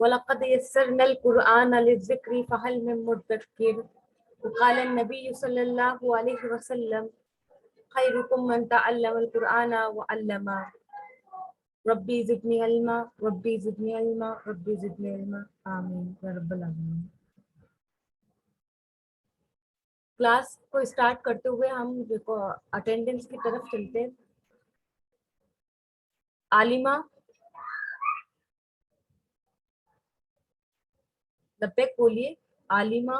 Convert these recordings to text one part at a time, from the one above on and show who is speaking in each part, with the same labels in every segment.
Speaker 1: वलक़द यस्सरनल क़ुरआन लिज़्ज़िक्रि फ़हल मिन मुद्दक्किर क़ाल नबी सल्लल्लाहु अलैहि वसल्लम खैरुकुम मन तअल्लमल क़ुरआन व अल्लमा रब्बी ज़िदनी इल्मा रब्बी ज़िदनी इल्मा रब्बी ज़िदनी इल्मा आमीन या रब्बल आमीन। क्लास को स्टार्ट करते हुए हम देखो अटेंडेंस की तरफ चलते हैं। आलिमा, लब्बैक बोलिए। आलिमा,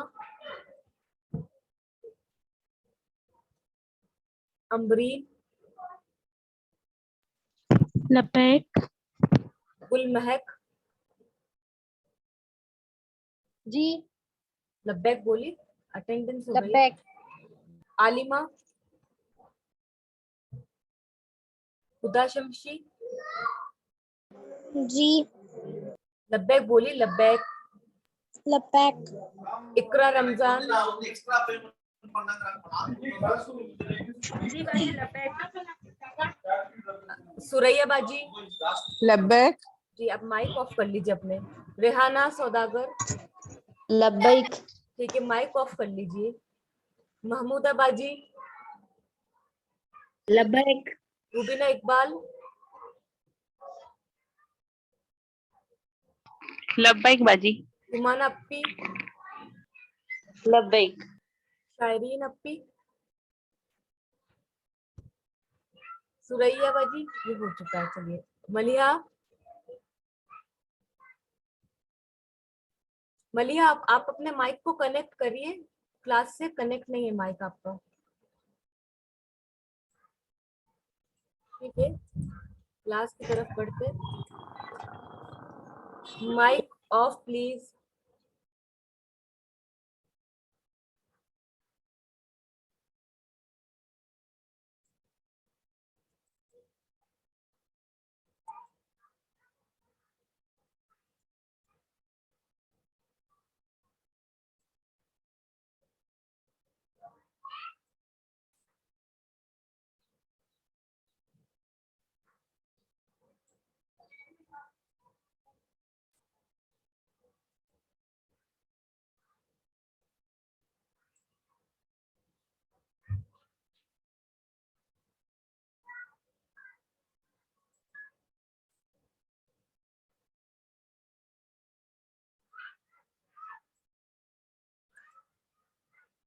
Speaker 1: अम्बरीन,
Speaker 2: लब्बैक।
Speaker 1: गुलमहक,
Speaker 3: जी
Speaker 1: लब्बैक बोलिए। अटेंडेंस हो गई।
Speaker 3: लब्बैक।
Speaker 1: आलिमा, खुदा शमशी,
Speaker 3: जी
Speaker 1: लब्बैक बोलिए। लब्बैक।
Speaker 3: लब्बैक।
Speaker 1: इकरा रमजान,
Speaker 2: जी भाई लब्बैक।
Speaker 1: सुरैया बाजी,
Speaker 4: लब्बैक।
Speaker 1: जी अब माइक ऑफ कर लीजिए अपने। रेहाना सौदागर,
Speaker 3: लब्बैक।
Speaker 1: ठीक है माइक ऑफ कर लीजिए। महमूदा बाजी,
Speaker 2: लब्बैक।
Speaker 1: रुबीना इकबाल,
Speaker 2: लब्बैक बाजी।
Speaker 1: हुमाना अप्पी,
Speaker 2: लब्बैक।
Speaker 1: शायरीन अप्पी, सुरैया बाजी ये हो चुका है। चलिए मलिहा, मलिहा आप अपने माइक को कनेक्ट करिए। क्लास से कनेक्ट नहीं है माइक आपका। ठीक है क्लास की तरफ बढ़ते। Mike off please.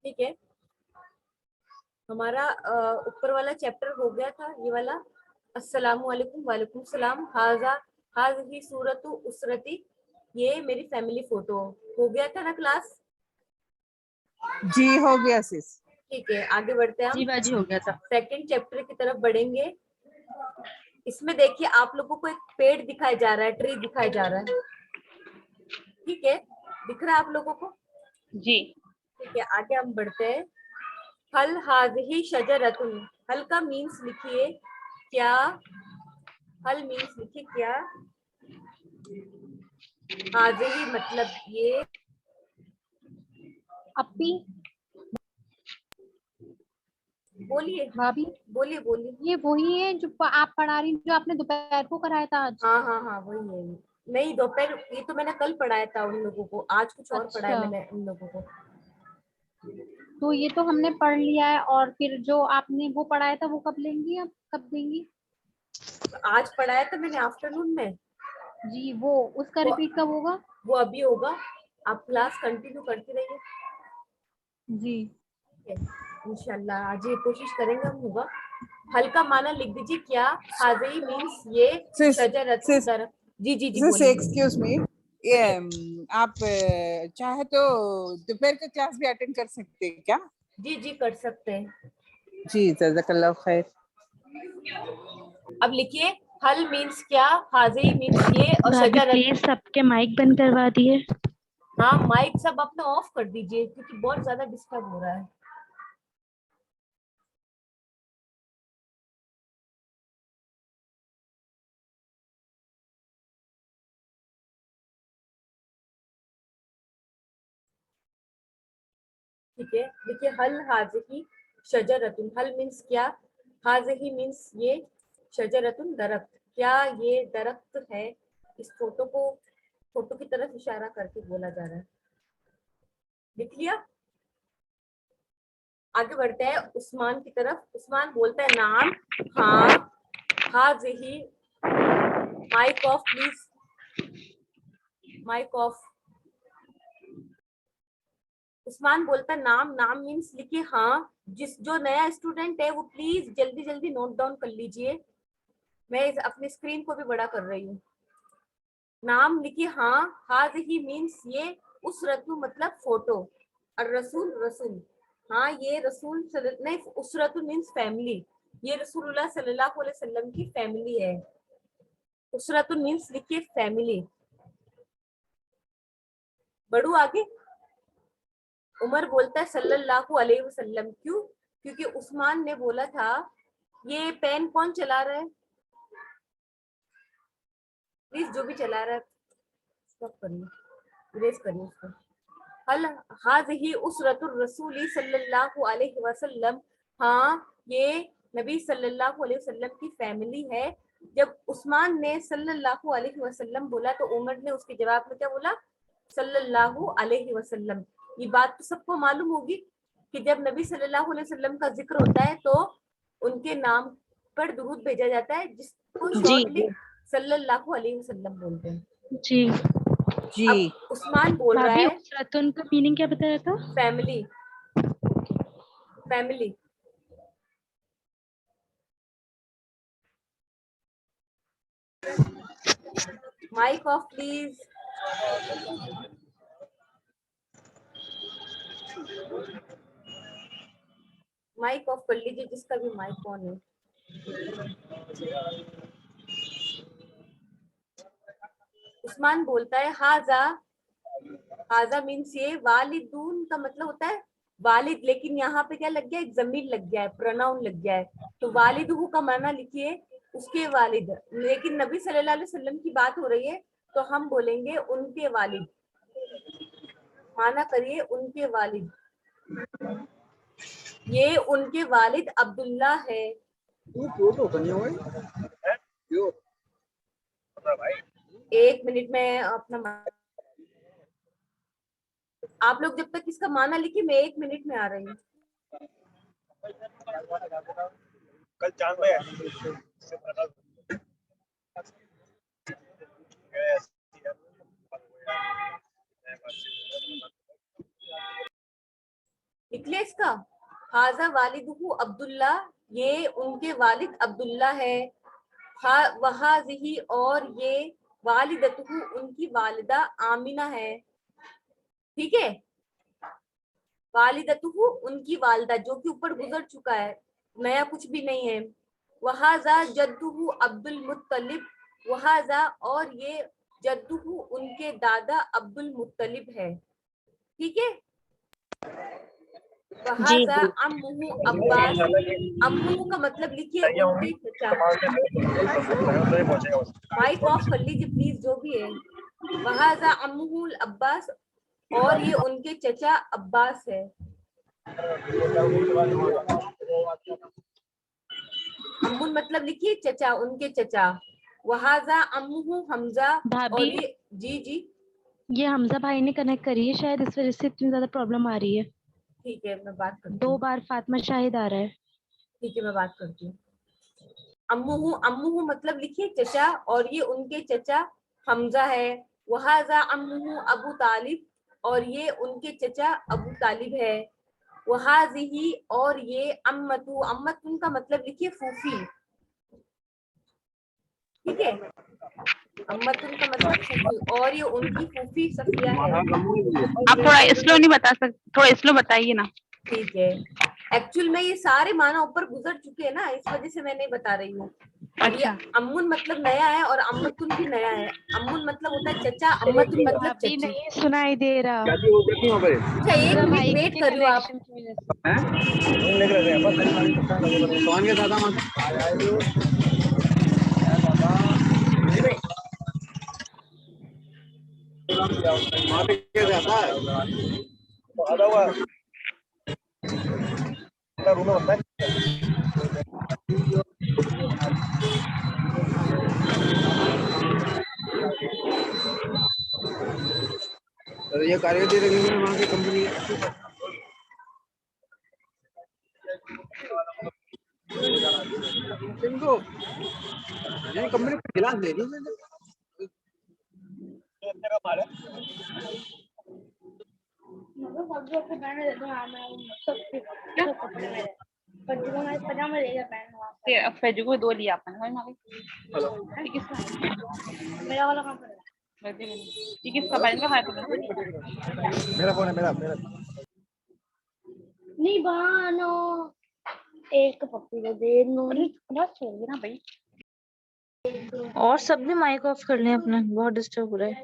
Speaker 1: ठीक है हमारा ऊपर वाला चैप्टर हो गया था। ये वाला अस्सलामु अलैकुम वालेकुम सलाम हाजा हाज़िही सूरतु उसरती, ये मेरी फैमिली फोटो हो गया था ना क्लास।
Speaker 4: जी हो गया सिस।
Speaker 1: ठीक है आगे बढ़ते हैं
Speaker 2: जी
Speaker 1: हम
Speaker 2: बाजी हो गया था।
Speaker 1: सेकंड चैप्टर की तरफ बढ़ेंगे। इसमें देखिए आप लोगों को एक पेड़ दिखाया जा रहा है, ट्री दिखाया जा रहा है। ठीक है दिख रहा है आप लोगों को।
Speaker 2: जी
Speaker 1: ठीक है आगे हम बढ़ते हैं। हल हाज़िही शजरतुन, हल का मीन्स लिखिए क्या। हल मीन्स लिखिए क्या। हाज़िही मतलब ये।
Speaker 3: अप्पी
Speaker 1: बोलिए
Speaker 3: भाभी
Speaker 1: बोलिए बोलिए।
Speaker 3: ये वही है जो आप पढ़ा रही, जो आपने दोपहर को कराया था आज।
Speaker 1: हाँ हाँ हाँ वही है। नहीं दोपहर ये तो मैंने कल पढ़ाया था उन लोगों को, आज कुछ और पढ़ाया
Speaker 3: अच्छा
Speaker 1: मैंने उन लोगों को।
Speaker 3: तो ये तो हमने पढ़ लिया है, और फिर जो आपने वो पढ़ाया था वो कब लेंगी, आप कब देंगी?
Speaker 1: आज पढ़ाया था मैंने आफ्टरनून में।
Speaker 3: जी वो उसका
Speaker 1: वो,
Speaker 3: रिपीट कब होगा?
Speaker 1: वो अभी होगा। आप क्लास कंटिन्यू करती रहिए।
Speaker 3: जी
Speaker 1: इंशाल्लाह आज ये कोशिश करेंगे हम होगा। हल का माना लिख दीजिए क्या। हाज़ी मीन्स ये,
Speaker 4: सिस
Speaker 1: शजरतुन
Speaker 4: सिस
Speaker 1: दरख्त। जी जी जी
Speaker 4: सिस
Speaker 1: बोलिए।
Speaker 4: एक्सक्यूज मी, ये आप चाहे तो दोपहर का क्लास भी अटेंड कर सकते हैं क्या?
Speaker 1: जी जी कर सकते हैं।
Speaker 4: जी जज़ाकल्लाह खैर।
Speaker 1: अब लिखिए हल मीन्स क्या, हाज़ी मीन्स ये और
Speaker 2: भाभी
Speaker 1: शजरत।
Speaker 2: प्लीज सबके माइक बंद करवा दिए।
Speaker 1: हाँ माइक सब अपना ऑफ कर दीजिए क्योंकि बहुत ज्यादा डिस्टर्ब हो रहा है। ठीक है देखिए हल हाज़िही शजरतुन, हल मीन्स क्या, हाज़िही मीन्स ये, शजरतुन दरख्त, क्या ये दरख्त है। इस फोटो को फोटो की तरफ इशारा करके बोला जा रहा है। लिख लिया? आगे बढ़ते हैं उस्मान की तरफ। उस्मान बोलता है नाम, हाँ, हाज़िही, mic off please, mic off. Usman बोलता है नाम, नाम मीन्स लिखिए हाँ। जो नया स्टूडेंट है वो प्लीज जल्दी जल्दी नोट डाउन कर लीजिए, मैं अपने स्क्रीन को भी बड़ा कर रही हूँ। नाम लिखिए हाँ, हाज़िही मीन्स ये, उसरतु मतलब फोटो, और रसूल रसूल, हाँ ये रसूल नहीं, उसरतु मीन्स फैमिली, ये रसूलुल्लाह सल्लल्लाहु अलैहि वसल्लम की फैमिली है। उसरतु मीन्स लिखिए फैमिली। बढ़ू आगे। उमर बोलता है सल्लल्लाहु अलैहि वसल्लम, क्यों? क्योंकि उस्मान ने बोला था। ये पेन कौन चला रहा है? प्लीज जो भी चला रहा है स्टॉप करिए, इरेज करिए उसको। हल हाज़िही उसरतुर रसूली सल्लल्लाहु अलैहि वसल्लम, हाँ ये नबी सल्लल्लाहु अलैहि वसल्लम की फैमिली है। जब उस्मान ने सल्लल्लाहु अलैहि वसल्लम बोला तो उमर ने उसके जवाब में क्या बोला? सल्लल्लाहु अलैहि वसल्लम। ये बात तो सबको मालूम होगी कि जब नबी सल्लल्लाहु अलैहि वसल्लम का जिक्र होता है तो उनके नाम पर दुरूद भेजा जाता है, जिसको शॉर्टली सल्लल्लाहु अलैहि वसल्लम बोलते हैं।
Speaker 2: जी
Speaker 4: जी।
Speaker 1: अब उस्मान बोल रहा
Speaker 2: भाभी,
Speaker 1: है
Speaker 2: उसरतुन का मीनिंग क्या बताया था?
Speaker 1: Family, family. Mike off please. Mic off कर लीजिए जिसका भी माइक ऑन है। उस्मान बोलता है हाजा, हाजा मीन्स ये, वालिदून का मतलब होता है वालिद, लेकिन यहाँ पे क्या लग गया? एक जमीर लग गया है, प्रोनाउन लग गया है, तो वालिदहू का माना लिखिए उसके वालिद। लेकिन नबी सल्लल्लाहु अलैहि वसल्लम की बात हो रही है तो हम बोलेंगे उनके वालिद, माना करिए उनके वालिद। ये उनके वालिद अब्दुल्ला है। एक मिनट में अपना, आप लोग जब तक इसका माना लिखिए, मैं 1 मिनट में आ रही हूँ।
Speaker 5: कल चांद में
Speaker 1: निकले इसका, हाजा वालिदहू अब्दुल्ला, ये उनके वालिद अब्दुल्ला है। वहाज़िही, और ये वालिदतहू, उनकी वालिदा आमिना है। ठीक है, वालिदतहू उनकी वालिदा, जो कि ऊपर गुजर चुका है, नया कुछ भी नहीं है। वहाजा जद्दुहू अब्दुल मुत्तलिब, वहाजा और ये जद्दुहू उनके दादा अब्दुल मुत्तलिब है। ठीक है, वहाजा अम्मुहू अब्बास, अम्मुहू का मतलब लिखिए उनके चचा। माइक ऑफ कर लीजिए प्लीज जो भी है। वहाजा अम्मुहू अब्बास, और ये उनके चचा अब्बास है। अम्मुन मतलब लिखिए चचा, उनके चचा। वहाजा अम्मुहू हमजा, और
Speaker 2: भाभी,
Speaker 1: ये जी जी
Speaker 2: ये हमजा भाई ने कनेक्ट करी है, शायद इस वजह से इतनी ज्यादा प्रॉब्लम आ रही है।
Speaker 1: ठीक है, मैं बात करती
Speaker 2: 2
Speaker 1: हूँ।
Speaker 2: बार फातिमा शाहिद आ रहा है।
Speaker 1: ठीक है, मैं बात करती हूँ। अम्मुहू, अम्मुहू मतलब लिखिए चचा, और ये उनके चचा हमजा है। वहाजा अम्मुहू अबू तालिब, और ये उनके चचा अबू तालिब है। वहाजिही, और ये अम्मतु, अम्मतुन का मतलब लिखिए फूफी। ठीक है, अम्मतुन का मतलब फूफी, और ये उनकी फूफी सफिया है।
Speaker 2: आप थोड़ा स्लो नहीं बता सकते? थोड़ा स्लो बताइए ना।
Speaker 1: ठीक है, एक्चुअल में ये सारे माना ऊपर गुजर चुके हैं ना, इस वजह से मैं नहीं बता रही हूँ। और ये अम्मुन मतलब नया है, और अम्मतुन भी नया है। अम्मुन मतलब होता है चचा, अम्मतुन मतलब
Speaker 2: भाभी
Speaker 1: चची।
Speaker 2: नहीं सुनाई दे रहा।
Speaker 1: अच्छा, 1
Speaker 2: हमजा
Speaker 1: मिनट
Speaker 2: भाई
Speaker 1: वेट
Speaker 2: के
Speaker 1: कर लो आप।
Speaker 2: कनेक्शन की
Speaker 5: आधा हुआ रूम में बनता है।
Speaker 6: तो ये कार्यवती रखेंगे वहाँ की कंपनी है। इनको ये कंपनी को गिलास दे दी मैंने।
Speaker 5: का माल है।
Speaker 7: फेजू को 2 लिया अपन
Speaker 6: हेलो
Speaker 7: मेरा वाला कहाँ पर है? ये किसका बहन का है?
Speaker 5: मेरा फोन है, मेरा मेरा
Speaker 7: नहीं बानो एक पप्पी को दे नो ना छोड़ ना भाई।
Speaker 2: और सब भी माइक ऑफ कर लें अपना, बहुत डिस्टर्ब हो रहा है।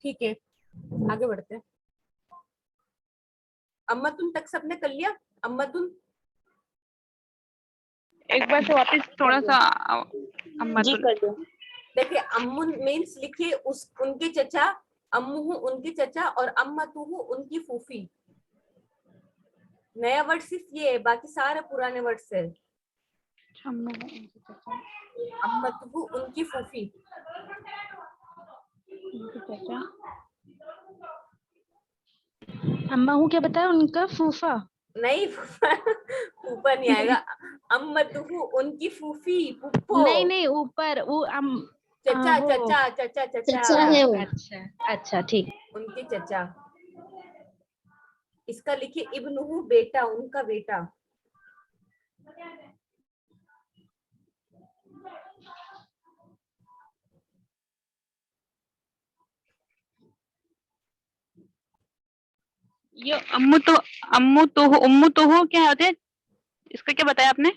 Speaker 1: ठीक है, आगे बढ़ते हैं। अम्मतुन तक सबने कर लिया? अम्मतुन
Speaker 7: एक बार से वापस थोड़ा सा
Speaker 2: जी कर दो।
Speaker 1: देखिए, अम्मुन मीन्स लिखिए उस उनके चचा, अम्मुहु उनके चचा और अम्मतुहु उनकी फूफी। नया वर्ड सिर्फ ये है, बाकी सारे पुराने वर्ड्स है। अम्मतुहु उनकी फूफी।
Speaker 2: अम्मा हूँ क्या बताया? उनका फूफा।
Speaker 1: नहीं फूफा नहीं आएगा। अम्मतुहु उनकी फूफी, फूफो।
Speaker 2: नहीं ऊपर वो
Speaker 1: चचा
Speaker 2: वो।
Speaker 1: चचा चचा
Speaker 3: चचा
Speaker 1: चचा
Speaker 3: है वो।
Speaker 2: अच्छा ठीक।
Speaker 1: उनके चचा। इसका लिखिए इब्नुहु बेटा, उनका बेटा।
Speaker 7: ये उम्मू तो हो क्या होते हैं? इसका क्या बताया आपने?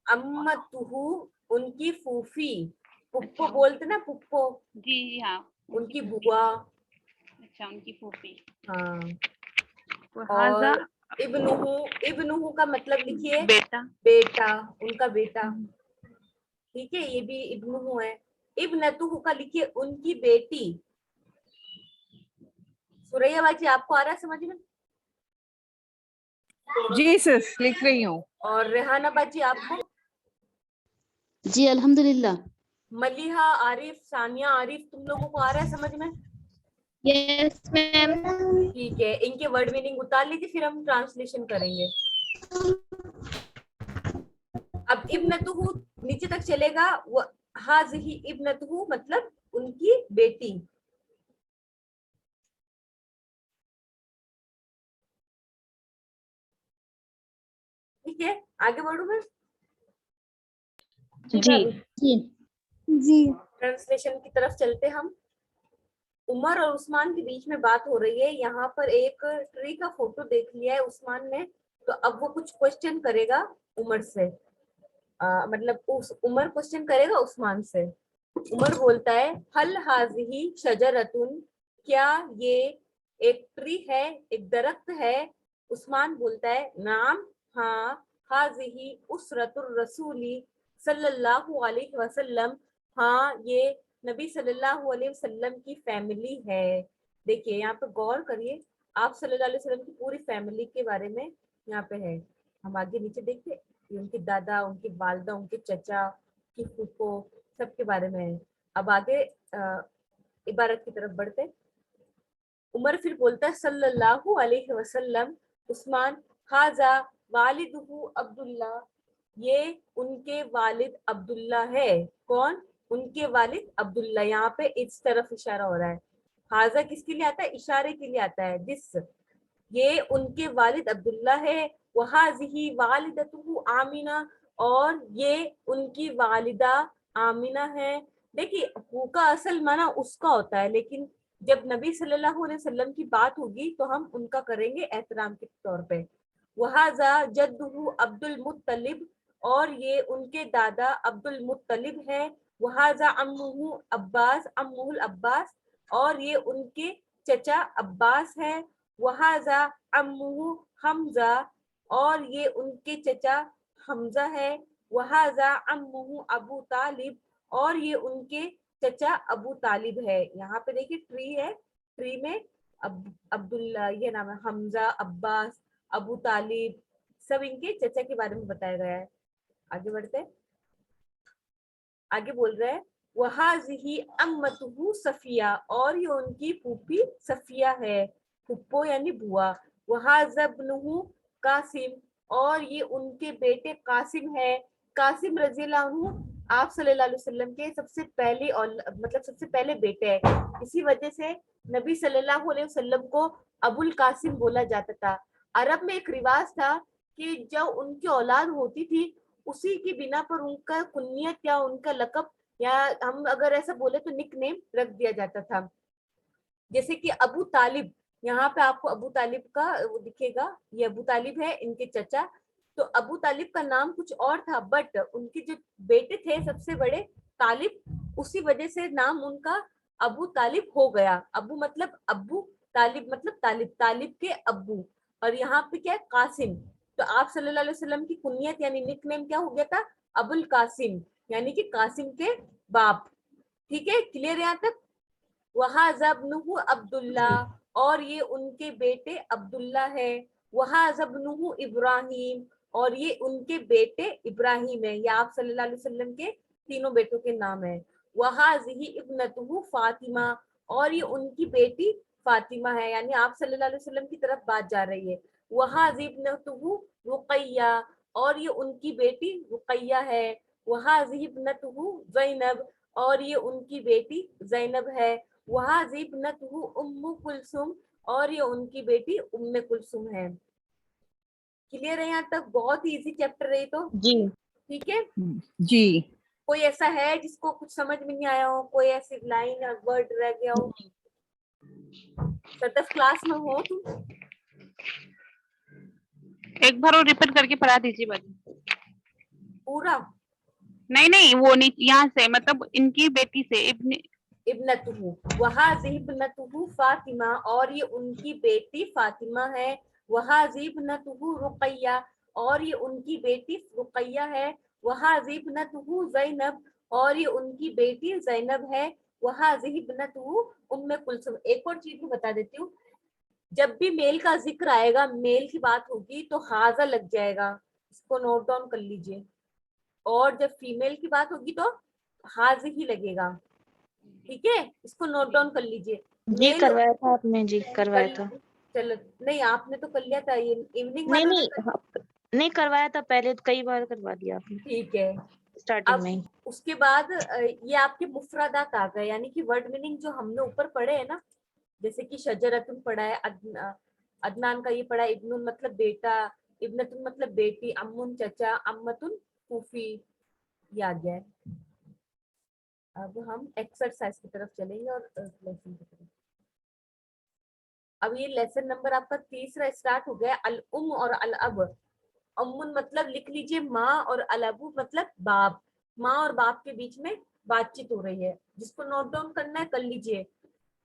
Speaker 1: अम्मतुहु उनकी फूफी, पुप्पो बोलते ना, पुप्पो
Speaker 7: जी हाँ,
Speaker 1: उनकी बुआ।
Speaker 7: अच्छा उनकी फूफी।
Speaker 1: हाँ।
Speaker 7: हाजा
Speaker 1: और इब्नुहु का मतलब लिखिए
Speaker 7: बेटा।
Speaker 1: बेटा, उनका बेटा। ठीक है, ये भी इब्नुहु है। इब्नतुहु का लिखिए उनकी बेटी। सुरैया बाजी आपको आ रहा है समझ में?
Speaker 4: जी सिर्फ लिख रही हूँ।
Speaker 1: और रेहाना बाजी आपको?
Speaker 3: जी अल्हम्दुलिल्लाह।
Speaker 1: मलिहा, आरिफ, सानिया, आरिफ, तुम लोगों को आ रहा है समझ में?
Speaker 3: Yes ma'am.
Speaker 1: ठीक है, इनके वर्ड मीनिंग उतार लीजिए, फिर हम ट्रांसलेशन करेंगे। अब इब्नतुहु नीचे तक चलेगा। हाज़िही इब्नतुहु मतलब उनकी बेटी। ठीक है, आगे बढ़ू मैं?
Speaker 2: जी
Speaker 3: जी जी।
Speaker 1: ट्रांसलेशन की तरफ चलते हम। उमर और उस्मान के बीच में बात हो रही है। यहाँ पर एक ट्री का फोटो देख लिया है उस्मान ने, तो अब वो कुछ क्वेश्चन करेगा उमर से। मतलब उस उमर क्वेश्चन करेगा उस्मान से। उमर बोलता है हल हाजिही शजरतुन, क्या ये एक ट्री है, एक दरख्त है? उस्मान बोलता है नाम, हाँ। हाजिही उसरतुर रसूली सल्लल्लाहु अलैहि वसल्लम, हाँ ये नबी सल्लल्लाहु अलैहि वसल्लम की फैमिली है। देखिए यहाँ पे गौर करिए, आप सल्लल्लाहु अलैहि वसल्लम की पूरी फैमिली के बारे में यहाँ पे है। हम आगे नीचे देखते, उनके दादा, उनकी वालदा, उनके चचा, की फूफो, सबके बारे में है। अब आगे इबारत की तरफ बढ़ते। उमर फिर बोलता है सल्लल्लाहु अलैहि वसल्लम, उस्मान हाजा वालिदुहु अब्दुल्ला, ये उनके वालिद अब्दुल्ला है। कौन? उनके वालिद अब्दुल्ला। यहाँ पे इस तरफ इशारा हो रहा है। हाजा किसके लिए आता है? इशारे के लिए आता है, दिस। ये उनके वालिद अब्दुल्ला है। वहाज़िही वालिदतुहु आमिना, और ये उनकी वालिदा आमिना है। देखिए हु का असल माना उसका होता है, लेकिन जब नबी सल्लल्लाहु अलैहि वसल्लम की बात होगी तो हम उनका करेंगे एहतराम के तौर पे। वहाजा जद्दुहु अब्दुल मुत्तलिब, और ये उनके दादा अब्दुल मुत्तलिब है। वहाजा अम्मुहु अब्बास अम्मुहुल अब्बास, और ये उनके चचा अब्बास है। वहाजा अम्मुहु हमजा, और ये उनके चचा हमजा है। वहाजा अम्मुहु अबू तालिब, और ये उनके चचा अबू तालिब है। यहाँ पे देखिए ट्री है, ट्री में अब्दुल्ला ये नाम है, हमजा, अब्बास, अबू तालिब, सब इनके चचा के बारे में बताया गया है। आगे बढ़ते हैं, आगे बोल रहे हैं वहाज़िही अम्मतुहु सफिया, और ये उनकी फूफी सफिया है, फुप्पो यानी बुआ। वहाज़ब्नुहु कासिम, और ये उनके बेटे कासिम है। कासिम रज़ियल्लाहु अन्हु आप सल्लल्लाहु अलैहि वसल्लम के सबसे पहले और मतलब सबसे पहले बेटे हैं। इसी वजह से नबी सल्लल्लाहु अलैहि वसल्लम को अबुल कासिम बोला जाता था। अरब में एक रिवाज था कि जब उनकी औलाद होती थी उसी की बिना पर उनका कुन्नियत या उनका लक़ब, या हम अगर ऐसा बोले तो निकनेम रख दिया जाता था। जैसे कि अबू तालिब, यहाँ पे आपको अबू तालिब का वो दिखेगा, ये अबू तालिब है इनके चचा। तो अबू तालिब का नाम कुछ और था, बट उनके जो बेटे थे सबसे बड़े तालिब, उसी वजह से नाम उनका अबू तालिब हो गया। अबू मतलब अब्बू, तालिब मतलब तालिब, तालिब के अब्बू। और यहाँ पे क्या है, कासिम। तो आप सल्लल्लाहु अलैहि वसल्लम की कुनियत यानी निकनेम क्या हो गया था, अबुल कासिम, यानी कि कासिम के बाप। ठीक है, क्लियर यहाँ तक। वहाज़ब्नुहु अब्दुल्ला, और ये उनके बेटे अब्दुल्ला है। वहाज़ब्नुहु इब्राहिम, और ये उनके बेटे इब्राहिम है। ये आप सल्लल्लाहु अलैहि वसल्लम के तीनों बेटों के नाम है। वहाज़िही इब्नतुहु फातिमा, और ये उनकी बेटी फातिमा है, यानी आप सल्लल्लाहु अलैहि वसल्लम की तरफ बात जा रही है। वहाज़ि इब्नतुहु रुक़ैया, और ये उनकी बेटी रुक़ैया है। वहाज़ि इब्नतुहु ज़ैनब, और ये उनकी बेटी ज़ैनब है। वहाज़ि इब्नतुहु उम्मु कुलसुम, और ये उनकी बेटी उम्मे कुलसुम है। क्लियर है यहाँ तक? बहुत ही इजी चैप्टर है तो।
Speaker 2: जी
Speaker 1: ठीक है
Speaker 4: जी।
Speaker 1: कोई ऐसा है जिसको कुछ समझ में नहीं आया हो, कोई ऐसी लाइन या वर्ड रह गया हो? सतफ क्लास में हो तुम?
Speaker 8: एक बार वो रिपीट करके पढ़ा दीजिए बाजी।
Speaker 1: पूरा?
Speaker 8: नहीं नहीं, वो नहीं, यहाँ से मतलब इनकी बेटी से
Speaker 1: इब्नतुहु, वहाज़ि इब्नतुहु फातिमा, और ये उनकी बेटी फातिमा है। वहाज़ि इब्नतुहु रुक़ैया, और ये उनकी बेटी रुक़ैया है। वहाज़ि इब्नतुहु ज़ैनब, और ये उनकी बेटी ज़ैनब है। वहाज़ि इब्नतुहु उम्मे कुलसुम। एक और चीज मैं बता देती हूँ, जब भी मेल का जिक्र आएगा, मेल की बात होगी तो हाजा लग जाएगा, इसको नोट डाउन कर लीजिए। और जब फीमेल की बात होगी तो हाज ही लगेगा। ठीक है, इसको नोट डाउन कर लीजिए।
Speaker 2: जी करवाया था आपने, जी करवाया था।
Speaker 1: चलो, नहीं आपने तो कर लिया था, ये इवनिंग
Speaker 2: नहीं
Speaker 1: वाला
Speaker 2: नहीं नहीं करवाया था पहले, तो कई बार करवा दिया आपने।
Speaker 1: ठीक है,
Speaker 2: स्टार्टिंग
Speaker 1: अब
Speaker 2: में।
Speaker 1: उसके बाद ये आपके मुफरदात आ गए, यानी कि वर्ड मीनिंग जो हमने ऊपर पढ़े है ना, जैसे कि शजरतुन पढ़ा है, अदनान का ये पढ़ा है, इब्नुन मतलब बेटा, इब्नतुन मतलब बेटी, अम्मुन चचा, अम्मतुन फूफी, ये आ गया है। अब हम एक्सरसाइज की तरफ चलेंगे और लेसन की तरफ। अब ये लेसन नंबर आपका 3 स्टार्ट हो गया। अल उम और अल अब। अम्मुन मतलब लिख लीजिए माँ, और अल अबू मतलब बाप। माँ और बाप के बीच में बातचीत हो रही है, जिसको नोट डाउन करना है कर लीजिए।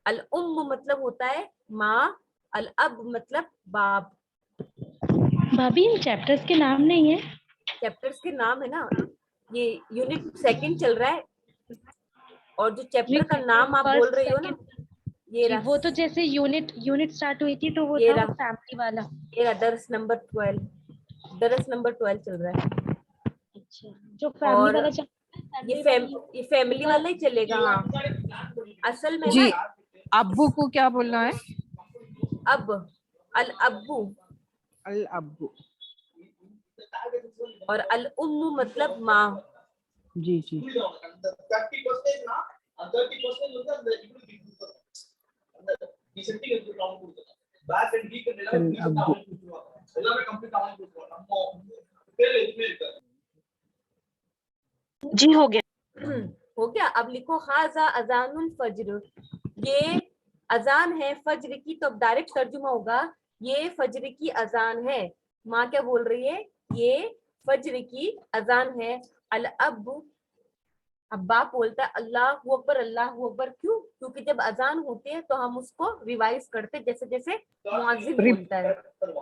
Speaker 1: अल उम मतलब होता है माँ, अल अब मतलब बाप।
Speaker 2: भाभी इन चैप्टर्स के नाम नहीं है?
Speaker 1: चैप्टर्स के नाम है ना, ये यूनिट 2 चल रहा है, और जो चैप्टर का नाम आप बोल रही हो ना, ये रहा,
Speaker 2: वो तो जैसे यूनिट स्टार्ट हुई थी तो वो
Speaker 1: ये
Speaker 2: था
Speaker 1: रहा।
Speaker 2: फैमिली वाला।
Speaker 1: ये रहा दरस नंबर 12, दरस नंबर 12 चल रहा है।
Speaker 2: अच्छा, जो फैमिली
Speaker 1: और
Speaker 2: वाला
Speaker 1: ये फैमिली वाला ही चलेगा। हाँ, असल में
Speaker 4: जी,
Speaker 1: ना
Speaker 4: अब्बू को क्या बोलना है?
Speaker 1: अब, अल अब्बू,
Speaker 4: अल अब्बू।
Speaker 1: और अल उम्मू मतलब माँ।
Speaker 4: जी जी।
Speaker 2: जी हो गया।
Speaker 1: हो गया। अब लिखो हाजा अजानुल फज्र, ये अजान है फज्र की। तो अब डायरेक्ट तर्जुमा होगा, ये फज्र की अजान है। माँ क्या बोल रही है, ये फज्र की अजान है। अल अब बाप बोलता है अल्लाहू अकबर अल्लाहू अकबर। क्यों? क्योंकि जब अजान होती है तो हम उसको रिवाइज करते हैं, जैसे जैसे मुअज्जिन बोलता है।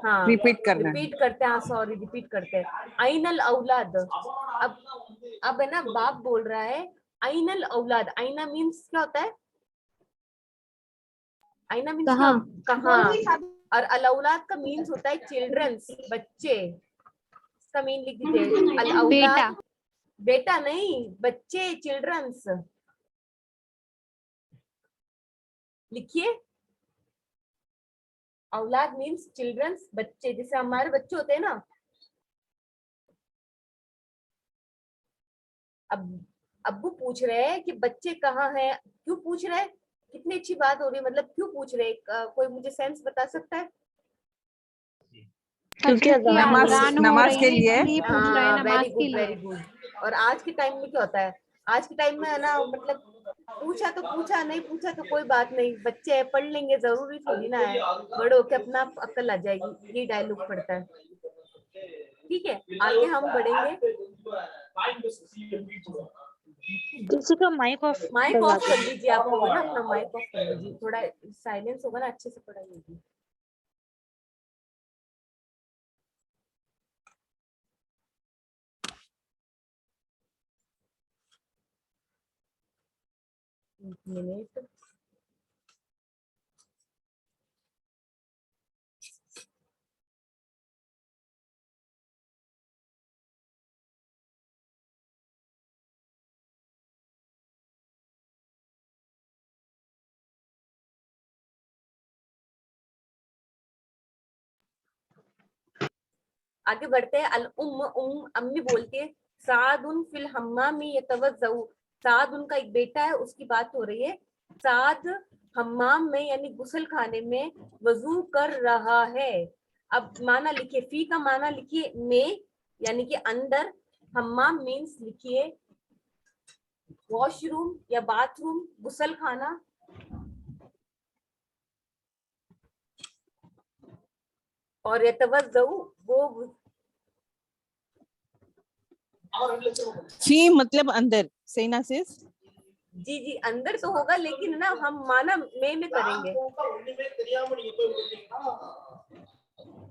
Speaker 1: हाँ,
Speaker 4: रिपीट करना है।
Speaker 1: रिपीट करते हैं। हाँ सॉरी, रिपीट करते हैं। आइनल औलाद। अब है ना, बाप बोल रहा है आइनल औलाद। आइना मीन्स क्या होता है? आइना मीन्स क्या? कहाँ। और अल औलाद का मीन्स होता है चिल्ड्रंस, बच्चे। इसका मीन लिख दीजिए, अल औलाद बेटा नहीं, बच्चे, चिल्ड्रंस लिखिए। औलाद मीन्स चिल्ड्रंस, बच्चे, जैसे हमारे बच्चे होते हैं ना। अब अब्बू पूछ रहे हैं कि बच्चे कहाँ हैं। क्यों पूछ रहे हैं? कितनी अच्छी बात हो रही है, मतलब क्यों पूछ रहे हैं? कोई मुझे सेंस बता सकता है?
Speaker 2: क्योंकि
Speaker 3: की
Speaker 4: नमाज
Speaker 3: अजान हो
Speaker 4: नमाज
Speaker 3: रही
Speaker 4: के
Speaker 3: है
Speaker 4: लिए।
Speaker 3: इसलिए पूछ रहे हैं,
Speaker 1: हाँ,
Speaker 3: नमाज
Speaker 1: वेरी
Speaker 3: के
Speaker 1: गुड,
Speaker 3: लिए।
Speaker 1: Very good. और आज के टाइम में क्या होता है? आज के टाइम में है ना, मतलब पूछा तो पूछा, नहीं पूछा तो कोई बात नहीं, बच्चे हैं, पढ़ लेंगे, जरूरी थोड़ी ना है, बड़े होके अपना अक्ल आ जाएगी। ये डायलॉग पड़ता है। ठीक है, आगे हम बढ़ेंगे।
Speaker 2: किसी का माइक ऑफ
Speaker 1: माइक ऑफ कर लीजिए, आप लोग ना अपना माइक ऑफ कर लीजिए, थोड़ा साइलेंस होगा ना, अच्छे से पढ़ाई होगी। एक मिनट। आगे बढ़ते हैं। अल अम्मी बोलती है सादुन फिल हम्मामी यतवज़्ज़उ। साद उनका एक बेटा है, उसकी बात हो रही है। साद हम्माम में यानी गुसल खाने में वजू कर रहा है। अब माना लिखिए, फी का माना लिखिए में, यानी कि अंदर। हम्माम मीन्स लिखिए वॉशरूम या बाथरूम, गुसल खाना। और यतवज़्ज़उ वो
Speaker 4: फी मतलब अंदर, सही ना सिस?
Speaker 1: जी जी अंदर तो होगा, लेकिन ना हम माना में करेंगे।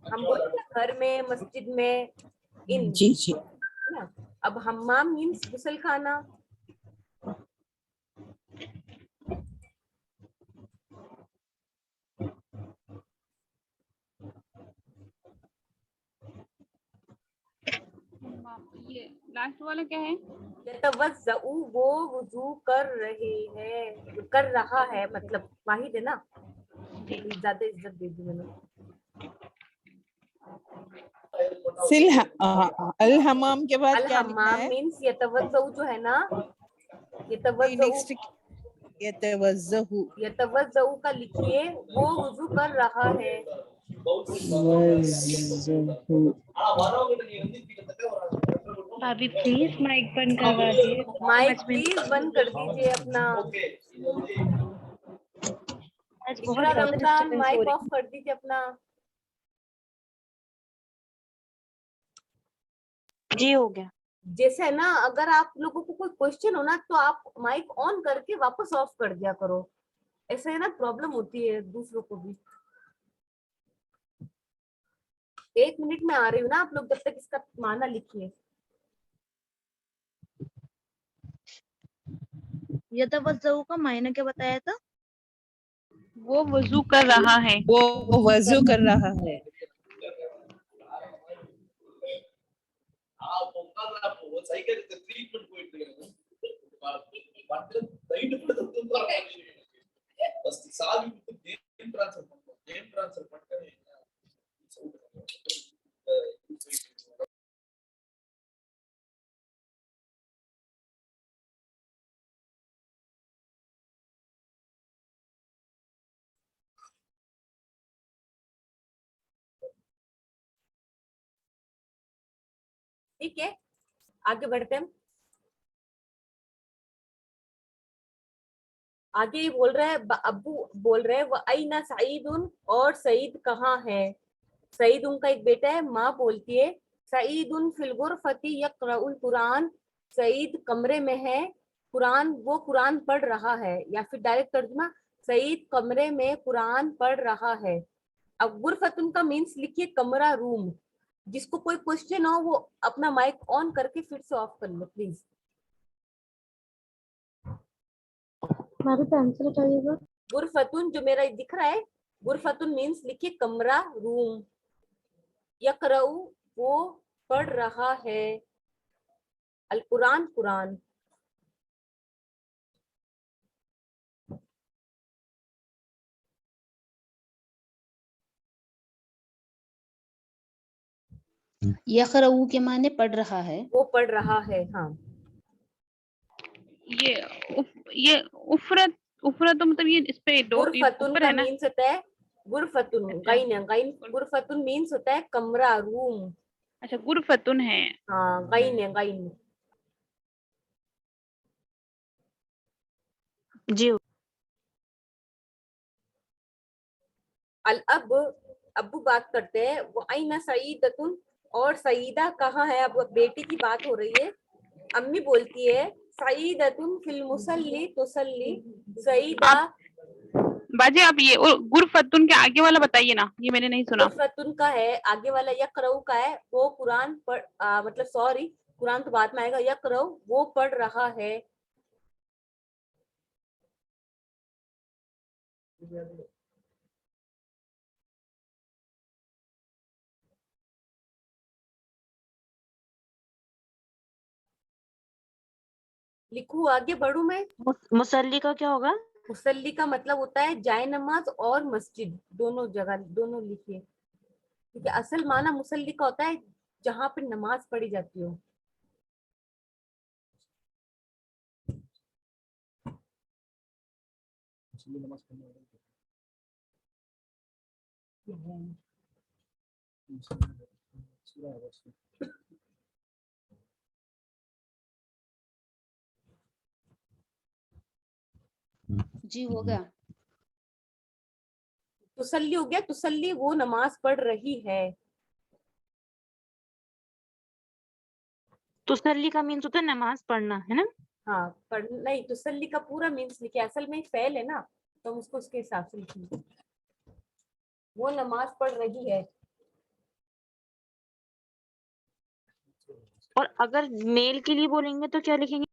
Speaker 1: हम बोले ना घर में, मस्जिद में, इन,
Speaker 4: जी जी।
Speaker 1: है ना। अब हम्माम मीन्स गुसल खाना।
Speaker 8: ये लास्ट वाला क्या है?
Speaker 1: यतवज़्ज़उ वो वुजू कर रहे हैं, कर रहा है, मतलब वाहिद है ना, ज्यादा इज्जत दे दी मैंने।
Speaker 4: अल हमाम के बाद
Speaker 1: अल
Speaker 4: क्या लिखना
Speaker 1: हम्माम
Speaker 4: है?
Speaker 1: मीन्स यतवज़्ज़उ जो है ना,
Speaker 4: नहीं,
Speaker 1: यतवज़्ज़उ,
Speaker 4: नेक्स्ट यतवज़्ज़हु।
Speaker 1: यतवज़्ज़उ का लिखिए वो वुजू कर रहा है।
Speaker 4: वज़्ज़हु।
Speaker 2: भाभी प्लीज माइक बंद करवा दिए।
Speaker 1: माइक
Speaker 2: आज
Speaker 1: प्लीज बंद कर दीजिए अपना।
Speaker 2: बहुत
Speaker 1: इकरा
Speaker 2: ज्यादा
Speaker 1: रमजान
Speaker 2: डिस्टर्बेंस हो
Speaker 1: माइक
Speaker 2: रही
Speaker 1: ऑफ कर दीजिए अपना।
Speaker 2: है। जी हो गया।
Speaker 1: जैसे है ना, अगर आप लोगों को कोई क्वेश्चन हो ना, तो आप माइक ऑन करके वापस ऑफ कर दिया करो। ऐसे है ना, प्रॉब्लम होती है दूसरों को भी। 1 मिनट में आ रही हूँ ना, आप लोग जब तक इसका माना लिखिए।
Speaker 2: यतवज़्ज़उ का मायना क्या बताया था?
Speaker 8: वो वजू कर रहा है।
Speaker 4: वो वज़ू कर रहा है।
Speaker 1: ठीक है, आगे बढ़ते हैं। आगे ये बोल रहे हैं, अब्बू बोल रहे हैं वो अईना सईदुन, और सईद कहाँ है। सईद उनका एक बेटा है। माँ बोलती है सईदुन फिल गुरफती यक़रउल कुरान, सईद कमरे में है, कुरान वो कुरान पढ़ रहा है। या फिर डायरेक्ट तर्जुमा सईद कमरे में कुरान पढ़ रहा है। अब गुरफतुन का मीन्स लिखिए कमरा, रूम। जिसको कोई क्वेश्चन हो वो अपना माइक ऑन करके फिर से ऑफ कर लो प्लीज।
Speaker 2: हमारी पेंसिल चाहिएगा।
Speaker 1: गुरफतुन जो मेरा दिख रहा है, गुरफतुन मीन्स लिखिए कमरा, रूम। यक़रउ वो पढ़ रहा है, अल कुरान कुरान।
Speaker 9: यक़रऊ के माने पढ़ रहा है।
Speaker 1: वो पढ़ रहा है। हाँ
Speaker 8: ये उफरत उफरत तो मतलब ये इस पे
Speaker 1: गुरफतुन
Speaker 8: ऊपर
Speaker 1: का
Speaker 8: है ना।
Speaker 1: मीन्स होता है गुरफतुन, गाइन गाइन। गुरफतुन मीन्स होता है कमरा, रूम।
Speaker 8: अच्छा गुरफतुन है।
Speaker 1: हाँ गाइन गाइन।
Speaker 2: जी
Speaker 1: अल अब अब्बू बात करते हैं, वो आईना सईदतुन, और सईदा कहाँ है। अब बेटी की बात हो रही है। अम्मी बोलती है सईदतुन फिल मुसल्ली तुसल्ली, सईदा।
Speaker 8: बाजी आप ये गुरफतुन के आगे वाला बताइए ना, ये मैंने नहीं सुना।
Speaker 1: गुरफतुन का है, आगे वाला यक़रउ का है। वो कुरान पढ़ मतलब सॉरी, कुरान तो बाद में आएगा। यक़रउ वो पढ़ रहा है। लिखूं, आगे बढ़ूं मैं।
Speaker 2: मुसल्ली का क्या होगा?
Speaker 1: मुसल्ली का मतलब होता है जाए नमाज और मस्जिद, दोनों जगह दोनों लिखिए। ठीक है, असल माना मुसल्ली का होता है जहां पे नमाज पढ़ी जाती हो।
Speaker 9: जी हो गया।
Speaker 1: तुसल्ली हो गया। तुसल्ली वो नमाज पढ़ रही है।
Speaker 2: तुसल्ली का मीन्स होता है नमाज पढ़ना, है ना?
Speaker 1: हाँ पढ़ नहीं, तुसल्ली का पूरा मीन्स लिखे। असल में फेल है ना, तो हम उसको उसके हिसाब से लिखेंगे। वो नमाज पढ़ रही है।
Speaker 2: और अगर मेल के लिए बोलेंगे तो क्या लिखेंगे?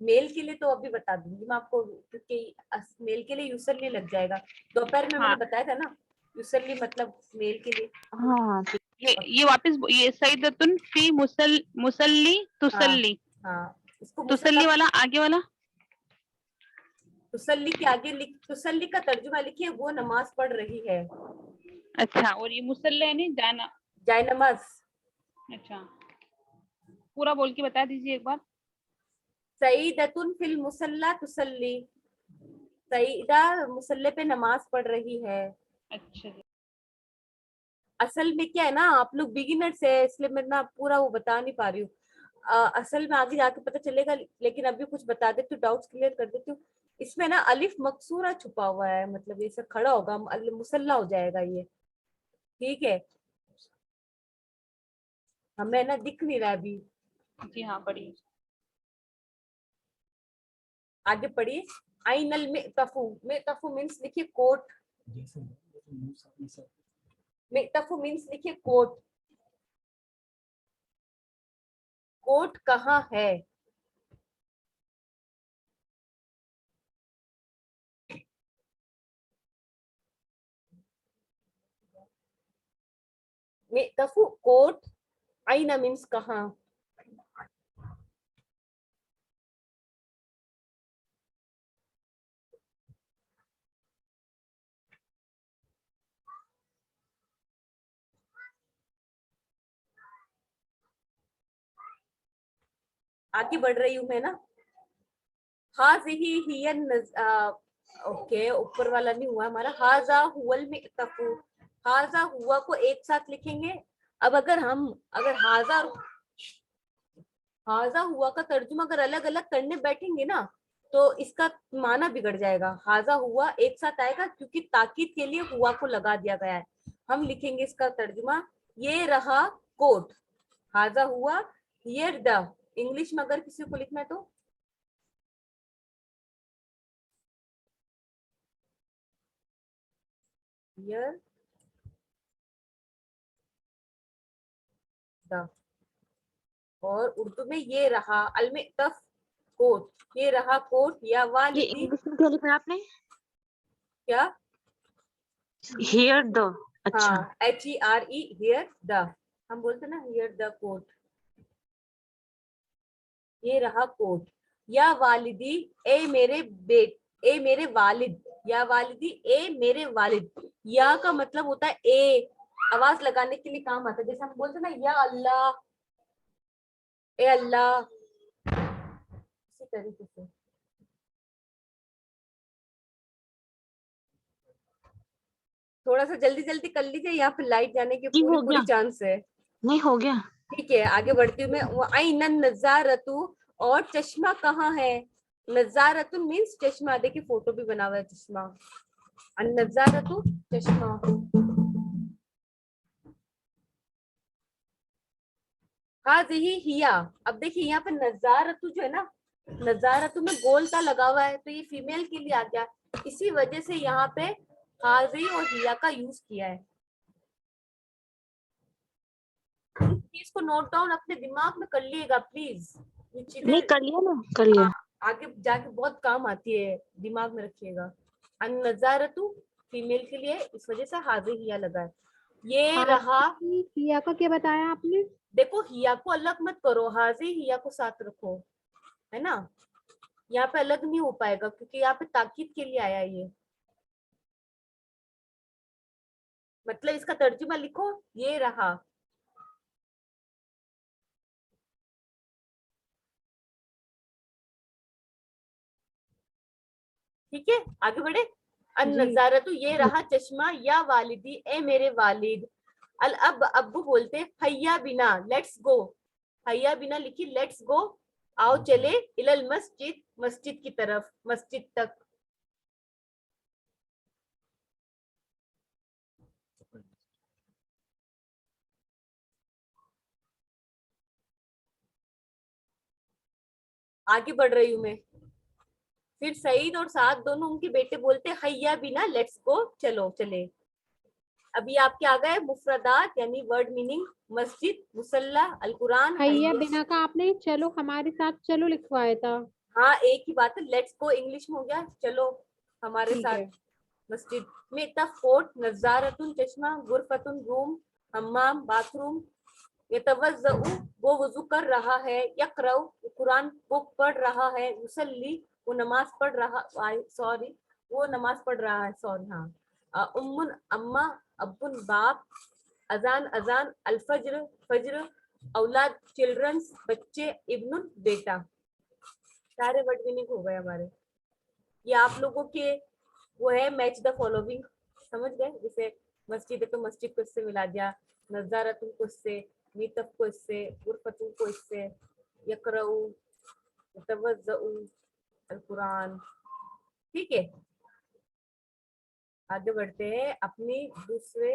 Speaker 1: मेल के लिए तो अभी बता दूंगी मैं आपको, क्योंकि मेल के लिए यूसल्ली लग जाएगा। दोपहर में
Speaker 8: हाँ।
Speaker 1: मैंने बताया था ना, यूसल्ली मतलब मेल के लिए।
Speaker 2: हाँ
Speaker 8: ये वापस ये सईदतुन फी मुसल्ली तुसल्ली।
Speaker 1: हाँ इसको
Speaker 8: तुसल्ली वाला आगे वाला।
Speaker 1: तुसल्ली के आगे लिख, तुसल्ली का तर्जुमा लिखिए वो नमाज पढ़ रही है।
Speaker 8: अच्छा, और ये मुसल्ला यानी जाना,
Speaker 1: जाए नमाज।
Speaker 8: अच्छा पूरा बोल के बता दीजिए एक बार।
Speaker 1: सईदतुन फिल मुसल्ला तुसल्ली, सईदा मुसल्ले पे नमाज पढ़ रही है।
Speaker 8: अच्छा जी।
Speaker 1: असल में क्या है ना, आप लोग बिगिनर्स है इसलिए मैं ना पूरा वो बता नहीं पा रही हूँ। असल में आगे जाके पता चलेगा, लेकिन अभी कुछ बता देती हूँ, डाउट्स क्लियर कर देती हूँ। इसमें ना अलिफ मकसूरा छुपा हुआ है, मतलब ये सब खड़ा होगा, मुसल्ला हो जाएगा ये। ठीक है, हमें ना दिख नहीं रहा अभी।
Speaker 8: जी हाँ पढ़िए।
Speaker 1: आगे पढ़िए। आइनल में तफू मीन्स लिखिए कोट। में तफू मीन्स लिखिए कोट। कोट कहाँ है। में तफू कोट, आइना मीन्स कहाँ। आगे बढ़ रही हूँ मैं ना। हाज़िही हियन ओके, ऊपर वाला नहीं हुआ हमारा। हाजा हुवल में तफू, हाजा हुआ को एक साथ लिखेंगे। अब अगर हाजा हुआ का तर्जुमा अगर अलग अलग करने बैठेंगे ना, तो इसका माना बिगड़ जाएगा। हाजा हुआ एक साथ आएगा क्योंकि ताकीद के लिए हुआ को लगा दिया गया है। हम लिखेंगे इसका तर्जुमा, ये रहा कोट, हाजा हुआ, हियर द। इंग्लिश में अगर किसी को लिखना है तो हियर द, और उर्दू में ये रहा अलमेतफ कोट, ये रहा कोट या
Speaker 2: ये
Speaker 1: वालिदी।
Speaker 2: इंग्लिश में क्या लिखा है आपने?
Speaker 1: क्या?
Speaker 2: Here the. अच्छा।
Speaker 1: हाँ, HERE, हियर द। हम बोलते ना हियर द कोट, ये रहा कोट। या वालिदी, ए मेरे ए मेरे वालिद, या वालिदी ए मेरे वालिद। या का मतलब होता है ए, आवाज लगाने के लिए काम आता है। जैसे हम बोलते ना या अल्लाह, ए अल्लाह, इसी तरीके से। थोड़ा सा जल्दी जल्दी कर लीजिए, यहाँ पे लाइट जाने की
Speaker 2: जी,
Speaker 1: पूरी
Speaker 2: हो
Speaker 1: पूरी
Speaker 2: गया।
Speaker 1: चांस है।
Speaker 2: नहीं हो गया।
Speaker 1: ठीक है, आगे बढ़ती हूँ मैं। आइनन नज़ारतु, और चश्मा कहाँ है? नज़ारतु मीन्स चश्मा। देखिए फोटो भी बना हुआ है चश्मा। अन नज़ारतु चश्मा। हाज़िही हिया। अब देखिए यहाँ पे नज़ारतु जो है ना, नज़ारतु में गोलता लगा हुआ है, तो ये फीमेल के लिए आ गया। इसी वजह से यहाँ पे हाज़ी और हिया का यूज किया है। इस चीज को नोट डाउन अपने दिमाग में कर लिएगा प्लीज। ये
Speaker 2: नहीं,
Speaker 1: चीजें
Speaker 2: कर लिया ना, कर लिया।
Speaker 1: आगे जाके बहुत काम आती है, दिमाग में रखिएगा। अन नज़ारतु फीमेल के लिए, इस वजह से हाज़ी हिया लगा है। ये रहा,
Speaker 3: हिया का क्या बताया आपने?
Speaker 1: देखो हिया को अलग मत करो, हाज़ी हिया को साथ रखो, है ना। यहाँ पे अलग नहीं हो पाएगा क्योंकि यहाँ पे ताकीद के लिए आया ये। मतलब इसका तर्जुमा लिखो, ये रहा। ठीक है, आगे बढ़े। अन
Speaker 3: जी।
Speaker 1: नज़ारतु, ये रहा चश्मा, या वालिदी ए मेरे वालिद। अल अब, अब्बू बोलते हैया बिना, लेट्स गो। हैया बिना लिखी लेट्स गो, आओ चले, इलल मस्जिद, मस्जिद की तरफ, मस्जिद तक। आगे बढ़ रही हूँ मैं। फिर सईद और साद दोनों उनके बेटे बोलते हैया बिना, लेट्स गो, चलो चले। अभी आपके आ गए मुफरदात यानी वर्ड मीनिंग, मस्जिद, मुसल्ला, अल कुरान,
Speaker 3: हैया
Speaker 1: हदीस।
Speaker 3: बिना का आपने चलो हमारे साथ चलो लिखवाया था।
Speaker 1: हाँ, एक ही बात है, लेट्स गो इंग्लिश में हो गया चलो हमारे
Speaker 3: ठीक
Speaker 1: साथ।
Speaker 3: है।
Speaker 1: मस्जिद में तफकोट, नज़ारतुन चश्मा, गुरफतुन रूम, हम्माम बाथरूम, यतवज़्ज़उ वो वुजू कर रहा है, यक़रउ वो कुरान बुक पढ़ रहा है, युसल्ली वो नमाज पढ़ रहा, सॉरी वो नमाज पढ़ रहा है, सॉरी हाँ। उम्मुन अम्मा, अब्बुन बाप, अजान अजान, अल-फज्र फज्र, औलाद चिल्ड्रंस बच्चे, इब्नुन बेटा। सारे वर्ड मीनिंग हो गए हमारे। ये आप लोगों के वो है मैच द फॉलोइंग, समझ गए। जैसे मस्जिद है तो मस्जिद को इससे मिला दिया, नज़ारतुन को इससे, मीतफ को इससे, गुरफतुन को इससे, यकरऊ, तवज़्ज़उ, अल कुरान। ठीक है, आगे बढ़ते हैं अपनी दूसरे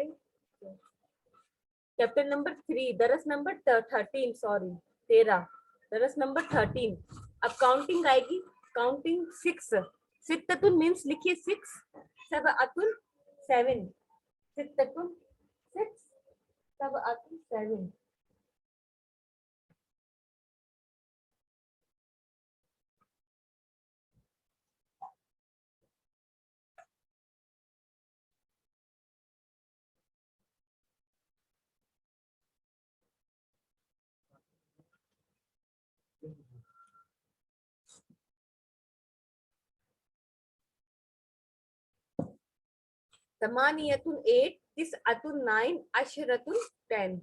Speaker 1: चैप्टर नंबर 3, दरस नंबर 13, सॉरी 13, दरस नंबर 13। अब काउंटिंग आएगी, काउंटिंग 6। सित्ततुन मीन्स लिखिए 6, सबअतुन 7, सित्ततुन 6, सबअतुन 7। समानियतुन 8, तिसअतुन 9, अशरतुन 10।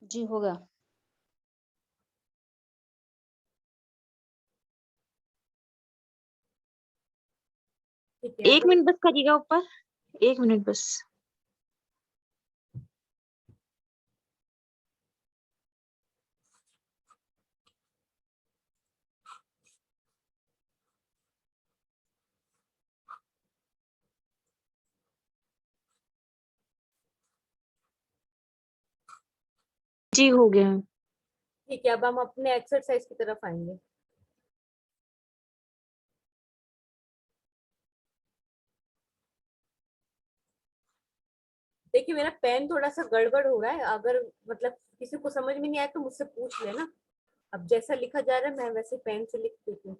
Speaker 9: जी होगा।
Speaker 1: ठीक है,
Speaker 2: 1 मिनट बस करिएगा ऊपर।
Speaker 9: एक मिनट बस। जी हो गया।
Speaker 1: ठीक है, अब हम अपने एक्सरसाइज की तरफ आएंगे। देखिए मेरा पेन थोड़ा सा गड़बड़ हो रहा है, अगर मतलब किसी को समझ में नहीं आया तो मुझसे पूछ लेना। अब जैसा लिखा जा रहा है मैं वैसे पेन से लिख देती हूँ।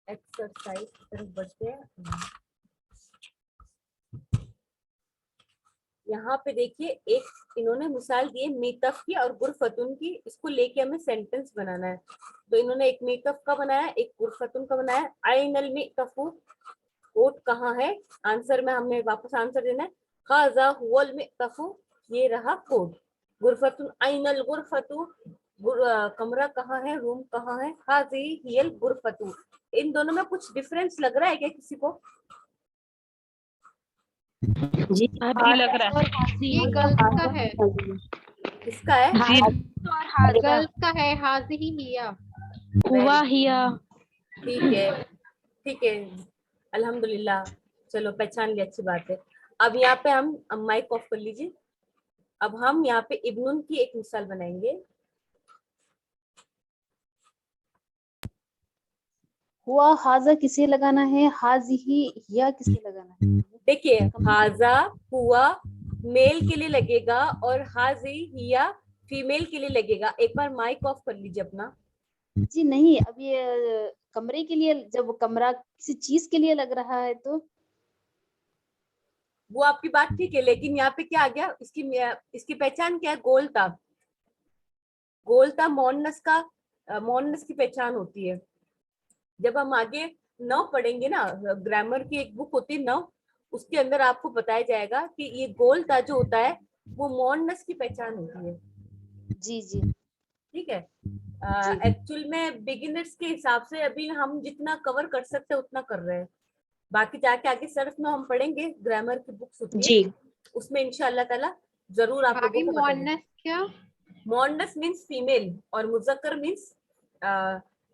Speaker 1: एक्सरसाइज की तरफ बढ़ते हैं। यहाँ पे देखिए एक इन्होंने मिसाल दी है मीतफ की और गुरफतुन की, इसको लेके हमें सेंटेंस बनाना है। तो इन्होंने एक मीतफ का बनाया, एक गुरफतुन का बनाया। आइनल मीतफु, कोट कहाँ है? आंसर में हमें वापस आंसर देना है। हाजा हुवल मीतफु, ये रहा कोट। गुरफतुन आइनल गुरफतु, कमरा कहाँ है, रूम कहाँ है। हाजी हियल गुरफतु। इन दोनों में कुछ डिफरेंस लग रहा है क्या किसी को?
Speaker 9: जी
Speaker 8: जी लग रहा है।
Speaker 3: ये गर्ल्स का है,
Speaker 1: किसका है?
Speaker 8: जी
Speaker 3: गर्ल्स का है। हाजी ही हिया।
Speaker 2: हुआ हिया।
Speaker 1: ठीक है, ठीक है, अल्हम्दुलिल्लाह। चलो पहचान लिया, अच्छी बात है। अब यहाँ पे हम माइक ऑफ कर लीजिए। अब हम यहाँ पे इब्नुन की एक मिसाल बनाएंगे।
Speaker 9: हुआ हाजा किसे लगाना है, हाजिही या किसे लगाना है?
Speaker 1: देखिए हाजा हुआ मेल के लिए लगेगा और हाजी हिया फीमेल के लिए लगेगा। एक बार माइक ऑफ कर लीजिए अपना।
Speaker 9: जी नहीं, अब ये कमरे के लिए, जब कमरा किसी चीज के लिए लग रहा है तो
Speaker 1: वो आपकी बात ठीक है, लेकिन यहाँ पे क्या आ गया? इसकी पहचान क्या है? गोलता। गोलता मोनस का, मोनस की पहचान होती है। जब हम आगे नौ पढ़ेंगे ना, ग्रामर की एक बुक होती है नौ, उसके अंदर आपको बताया जाएगा कि ये गोलता जो होता है वो मोनस की पहचान होती है।
Speaker 9: जी जी
Speaker 1: ठीक है।
Speaker 9: जी
Speaker 1: एक्चुअल में बिगिनर्स के हिसाब से अभी हम जितना कवर कर सकते हैं उतना कर रहे हैं। बाकी जाके आगे सर्फ में हम पढ़ेंगे, ग्रामर की बुक्स होती है
Speaker 9: जी
Speaker 1: उसमें इंशाअल्लाह ताला जरूर आप
Speaker 3: भाभी
Speaker 1: लोगों को बताएंगे।
Speaker 3: मोअन्नस क्या?
Speaker 1: मोनस मीन्स फीमेल और मुजक्कर मीन्स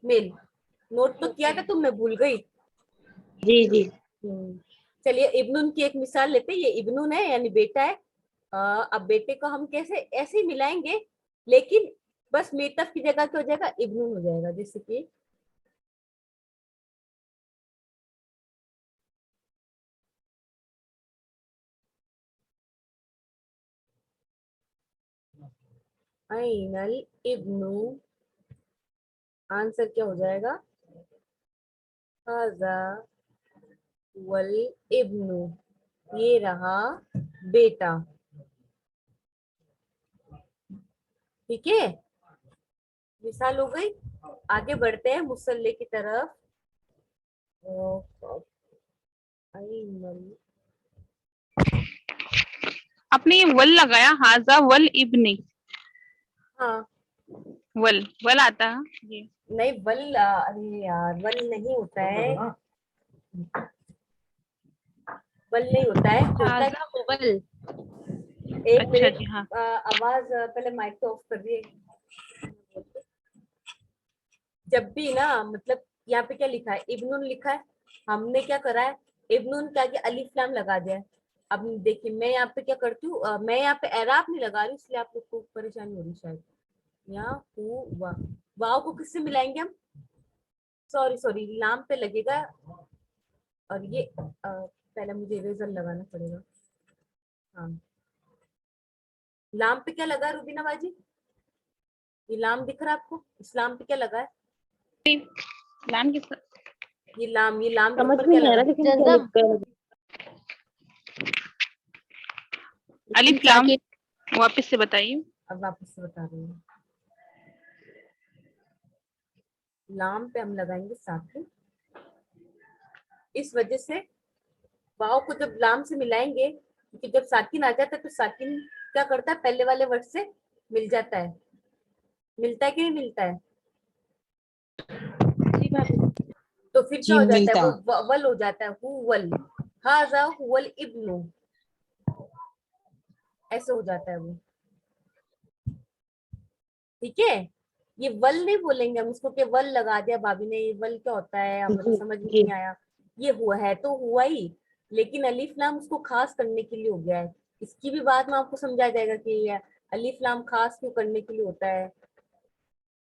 Speaker 1: मेल। नोट तो किया था तुमने, भूल गई?
Speaker 9: जी जी
Speaker 1: चलिए इब्नुन की एक मिसाल लेते हैं। ये इब्नुन है यानी बेटा है। अब बेटे को हम कैसे ऐसे ही मिलाएंगे, लेकिन बस मीतफ की जगह क्या हो जाएगा? इब्नुन हो जाएगा। जैसे कि आइनल इब्नु, आंसर क्या हो जाएगा? हाजा वल इब्नु, ये रहा बेटा। ठीक है, मिसाल हो गई। आगे बढ़ते हैं मुसल्ले की तरफ।
Speaker 8: आपने ये वल लगाया, हाजा वल इब्नी।
Speaker 1: हाँ
Speaker 8: वल वल आता है ये।
Speaker 1: नहीं वल, अरे यार वल नहीं होता है, वल नहीं होता है। होता है
Speaker 2: हाजा हुवल।
Speaker 1: एक
Speaker 8: अच्छा
Speaker 1: मिनट,
Speaker 8: जी हाँ।
Speaker 1: आवाज पहले माइक को ऑफ कर दिए। जब भी ना मतलब यहाँ पे क्या लिखा है? इब्नुन लिखा है, हमने क्या करा है? इब्नुन क्या किया? अलिफ लाम लगा दिया है। अब देखिए मैं यहाँ पे क्या करती हूँ, मैं यहाँ पे एराब नहीं लगा रही, इसलिए आप लोग को परेशानी हो रही शायद। यहाँ हुआ, वाव को किससे मिलाएंगे हम? सॉरी सॉरी, लाम पे लगेगा। और ये पहले मुझे इरेजर लगाना पड़ेगा। हाँ, लाम पे क्या लगा है रुबीना बाजी? ये लाम दिख रहा है आपको? इस लाम पे क्या लगा है?
Speaker 8: लाम किस
Speaker 1: ये लाम के
Speaker 9: समझ
Speaker 1: ऊपर
Speaker 9: में
Speaker 1: क्या
Speaker 9: नहीं आ
Speaker 1: लगा
Speaker 9: रहा
Speaker 1: है?
Speaker 9: लेकिन क्या लिखा है?
Speaker 8: अलिफ लाम, वापस से बताइए।
Speaker 1: अब वापस से बता रही हूँ। लाम पे हम लगाएंगे साकिन, इस वजह से वाव को जब लाम से मिलाएंगे, क्योंकि जब साकिन आ जाता है तो साकिन क्या करता है? पहले वाले वर्ड से मिल जाता है। मिलता है कि नहीं मिलता है?
Speaker 2: जी भाभी।
Speaker 1: तो फिर क्या
Speaker 4: जी
Speaker 1: हो जाता है,
Speaker 4: मिलता।
Speaker 1: वो वल हो जाता है, हुवल, हाजा हुवल इब्नु, ऐसे हो जाता है वो। ठीक है, ये वल नहीं बोलेंगे हम इसको कि वल लगा दिया भाभी ने, ये वल क्या होता है हमें तो समझ में नहीं आया। ये हुआ है तो हुआ ही, लेकिन अलिफ लाम उसको खास करने के लिए हो गया है। इसकी भी बात में आपको समझा जाएगा कि ये अलिफ लाम खास क्यों करने के लिए होता है।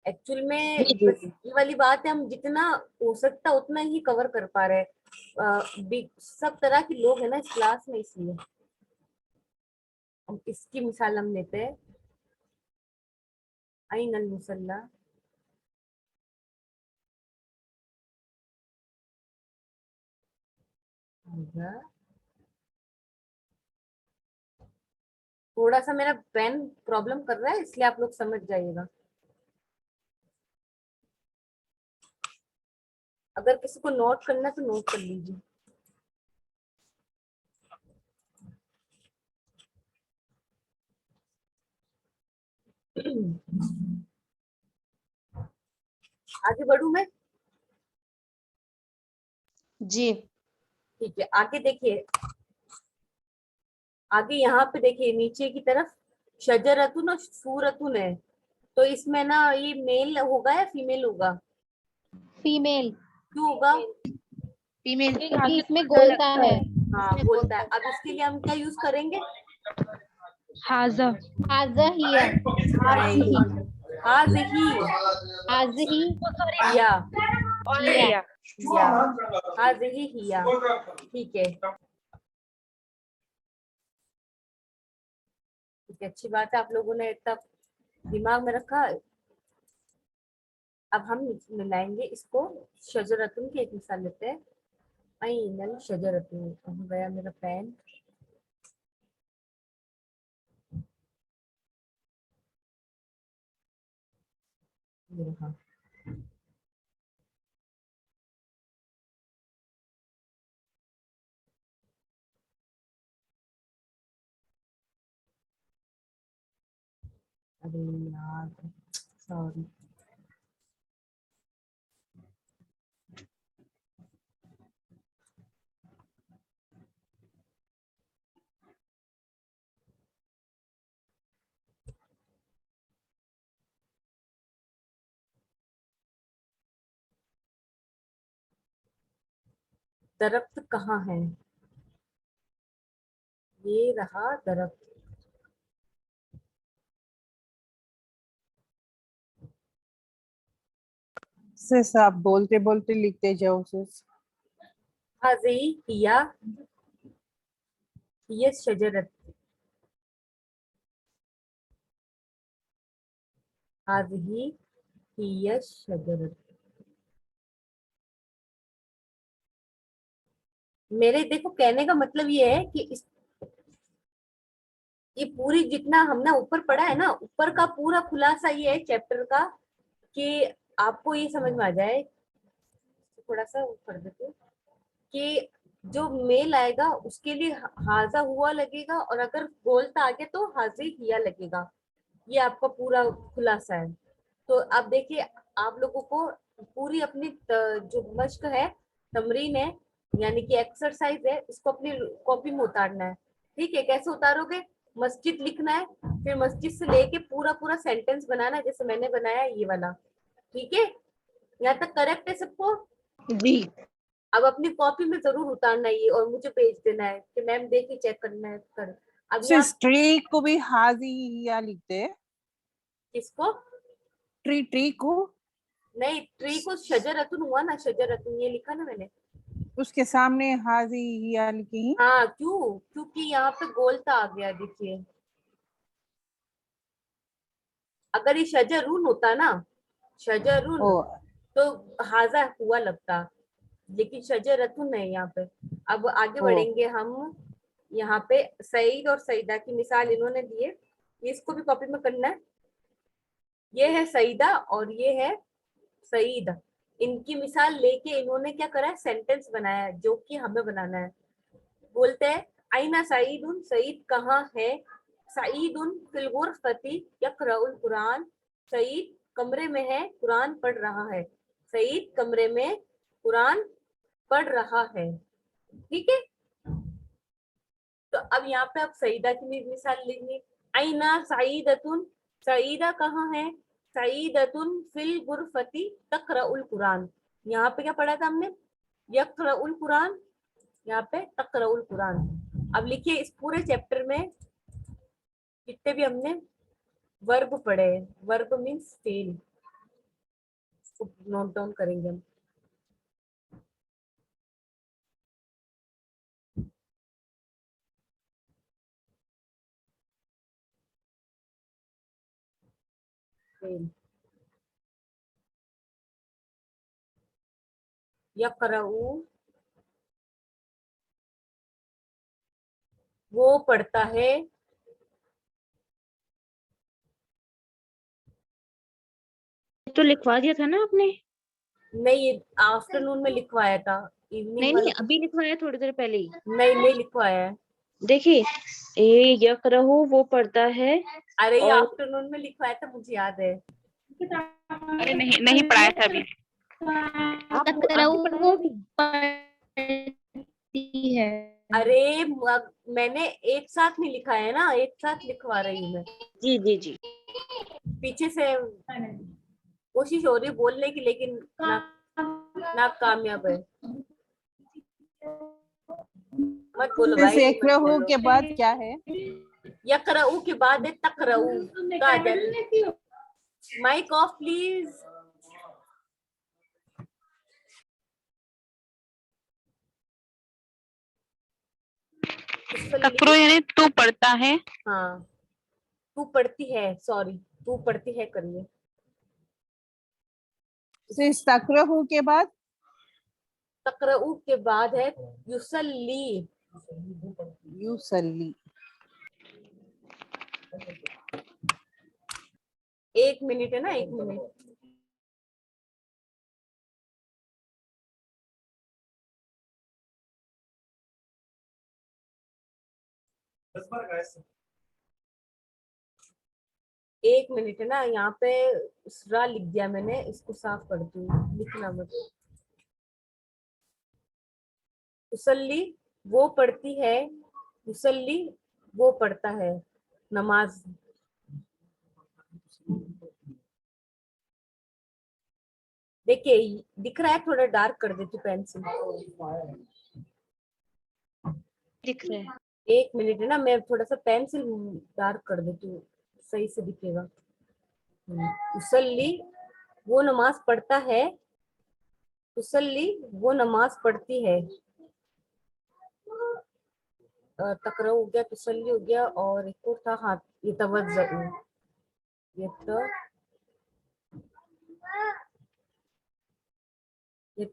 Speaker 1: एक्चुअल में बस ये वाली बात है, हम जितना हो सकता उतना ही कवर कर पा रहे हैं। सब तरह के लोग हैं ना इस क्लास में, इसलिए इसकी मिसाल हम लेते हैं। अइन अल मुसल्ला, थोड़ा सा मेरा पेन प्रॉब्लम कर रहा है इसलिए आप लोग समझ जाइएगा। अगर किसी को नोट करना है तो नोट कर लीजिए। आगे बढ़ूं मैं?
Speaker 9: जी।
Speaker 1: ठीक है, आगे देखिए, आगे यहाँ पे देखिए नीचे की तरफ शजरतुन और सूरतुन है, तो इसमें ना ये मेल होगा या फीमेल होगा?
Speaker 3: फीमेल,
Speaker 1: क्यों होगा?
Speaker 9: फीमेल।
Speaker 3: क्योंकि इसमें गोलता है।
Speaker 1: हाँ बोलता है। अब इसके लिए हम क्या यूज करेंगे?
Speaker 2: हाजा।
Speaker 3: हाजा हिया,
Speaker 1: हाज़िही,
Speaker 3: हाज़िही
Speaker 1: या
Speaker 3: हिया।
Speaker 1: हाज़िही हिया। ठीक है, ठीक है, अच्छी बात है आप लोगों ने इतना दिमाग में रखा। अब हम मिलाएंगे इसको, शजरतुन की एक मिसाल लेते हैं। अइनल शजरतुन, कहाँ गया मेरा पेन? ये रहा। अरे यार, सॉरी। दरख्त कहाँ है? ये रहा दरख्त।
Speaker 4: सिस आप बोलते बोलते लिखते जाओ सिस।
Speaker 1: हाज़िही हिया, हिया शजरत, हाज़िही हिया शजरत। मेरे देखो कहने का मतलब ये है कि ये पूरी जितना हमने ऊपर पढ़ा है ना, ऊपर का पूरा खुलासा ये है चैप्टर का कि आपको ये समझ में आ जाए। थोड़ा सा वो कर देते हैं कि जो मेल आएगा उसके लिए हाजा हुआ लगेगा, और अगर बोलता आगे तो हाजी हिया लगेगा। ये आपका पूरा खुलासा है। तो आप देखिए, आप लोगों को पूरी अपनी जो मश्क है, तमरीन है, यानी कि एक्सरसाइज है, इसको अपनी कॉपी में उतारना है। ठीक है, कैसे उतारोगे? मस्जिद लिखना है, फिर मस्जिद से लेके पूरा पूरा सेंटेंस बनाना है जैसे मैंने बनाया ये वाला। ठीक है, यहाँ तक करेक्ट है सबको?
Speaker 9: जी।
Speaker 1: अब अपनी कॉपी में जरूर उतारना है ये, और मुझे भेज देना है कि मैम देखिए चेक करना है कर। अब यहाँ
Speaker 4: सिस ट्री को भी हाजी या लिखते हैं?
Speaker 1: किसको?
Speaker 4: ट्री, ट्री को
Speaker 1: नहीं, ट्री को शजरतुन हुआ ना, शजरतुन ये लिखा ना मैंने।
Speaker 4: उसके सामने हाजी या लिखी।
Speaker 1: हाँ, क्यों? क्योंकि यहाँ पे गोलता आ गया, देखिए। अगर ये शजरुन होता ना, शजरुन,
Speaker 4: ओ
Speaker 1: तो हाजा हुआ लगता, लेकिन शजरतुन है यहाँ पे। अब आगे
Speaker 4: ओ
Speaker 1: बढ़ेंगे हम। यहाँ पे सईद और सईदा की मिसाल इन्होंने दी है, इसको भी कॉपी में करना है। ये है सईदा और ये है सईद। इनकी मिसाल लेके इन्होंने क्या करा है, सेंटेंस बनाया है जो कि हमें बनाना है। बोलते हैं आइना सईदुन, सईद कहाँ है? सईदुन फिल गुरफती यक़रउल कुरान, सईद कमरे में है, कुरान पढ़ रहा है। सईद कमरे में कुरान पढ़ रहा है। ठीक है, तो अब यहाँ पे आप सईदा की मिसाल लेंगे। आइना सईदतुन, सईदा कहाँ है? सईदतुन फिल गुरफती तक़रउल कुरान। यहाँ पे क्या पढ़ा था हमने? यक़रउल कुरान, यहाँ पे तक़रउल कुरान। अब लिखिए इस पूरे चैप्टर में जितने भी हमने वर्ब पढ़े, verb means fail, note down करेंगे हम। फेल, यक़रउ वो पढ़ता है,
Speaker 10: तो लिखवा दिया था ना आपने?
Speaker 1: नहीं ये आफ्टरनून में लिखवाया था, इवनिंग
Speaker 10: नहीं
Speaker 1: वाला
Speaker 10: नहीं, अभी लिखवाया थोड़ी देर पहले ही।
Speaker 1: नहीं लिखवाया है।
Speaker 10: देखिए, ए यकरहु वो पढ़ता है।
Speaker 1: अरे ये
Speaker 10: और
Speaker 1: आफ्टरनून में लिखवाया था, मुझे याद है।
Speaker 8: अरे नहीं नहीं पढ़ाया था अभी।
Speaker 10: आपने पढ़ाया अभी?
Speaker 3: पढ़ती है।
Speaker 1: अरे मैंने एक साथ नहीं लिखा है ना, एक साथ लिखवा रही हूँ मैं।
Speaker 10: जी जी जी।
Speaker 1: पीछे से कोशिश हो रही है बोलने की, लेकिन ना कामयाब है। मत बोलो भाई, मत
Speaker 4: यक़रहु
Speaker 1: बोलो।
Speaker 4: के बाद क्या है?
Speaker 1: यक़रउ के बाद है तक़रउ। Mic off please.
Speaker 8: तकरो यानी तू पढ़ता है।
Speaker 1: हाँ, तू पढ़ती है, सॉरी तू पढ़ती है करिए।
Speaker 4: तो इस तक़रहु के बाद?
Speaker 1: तक़रउ के बाद है युसल्ली।
Speaker 4: युसल्ली।
Speaker 1: एक मिनट है ना, एक मिनट। एक मिनट है ना, यहाँ पे इसरा लिख दिया मैंने, इसको साफ करती हूँ, लिखना मत। युसल्ली वो पढ़ती है, युसल्ली वो पढ़ता है नमाज। देखिए दिख रहा है, थोड़ा डार्क कर देती पेंसिल।
Speaker 10: दिख रहा है।
Speaker 1: एक मिनट है ना, मैं थोड़ा सा पेंसिल डार्क कर देती हूँ, सही से दिखेगा। युसल्ली वो नमाज पढ़ता है, युसल्ली वो नमाज पढ़ती है। तकरा हो गया, तसल्ली हो गया, और एक और था हाथ, ये तवज्जु। ये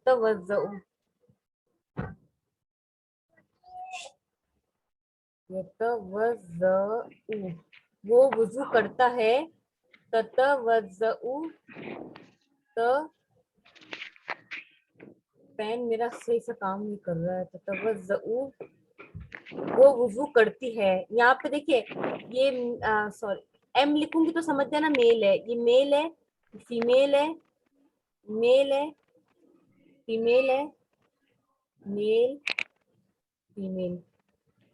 Speaker 1: तवज्जु, ये तवज्जु वो वुजू करता है। ततवज्जु, पेन मेरा सही से काम नहीं कर रहा है। ततवज्जु वो वुजू करती है। यहाँ पे देखिए ये सॉरी, एम लिखूंगी तो समझ जाना मेल है, ये मेल है, फीमेल है, मेल है, फीमेल है, मेल, फीमेल।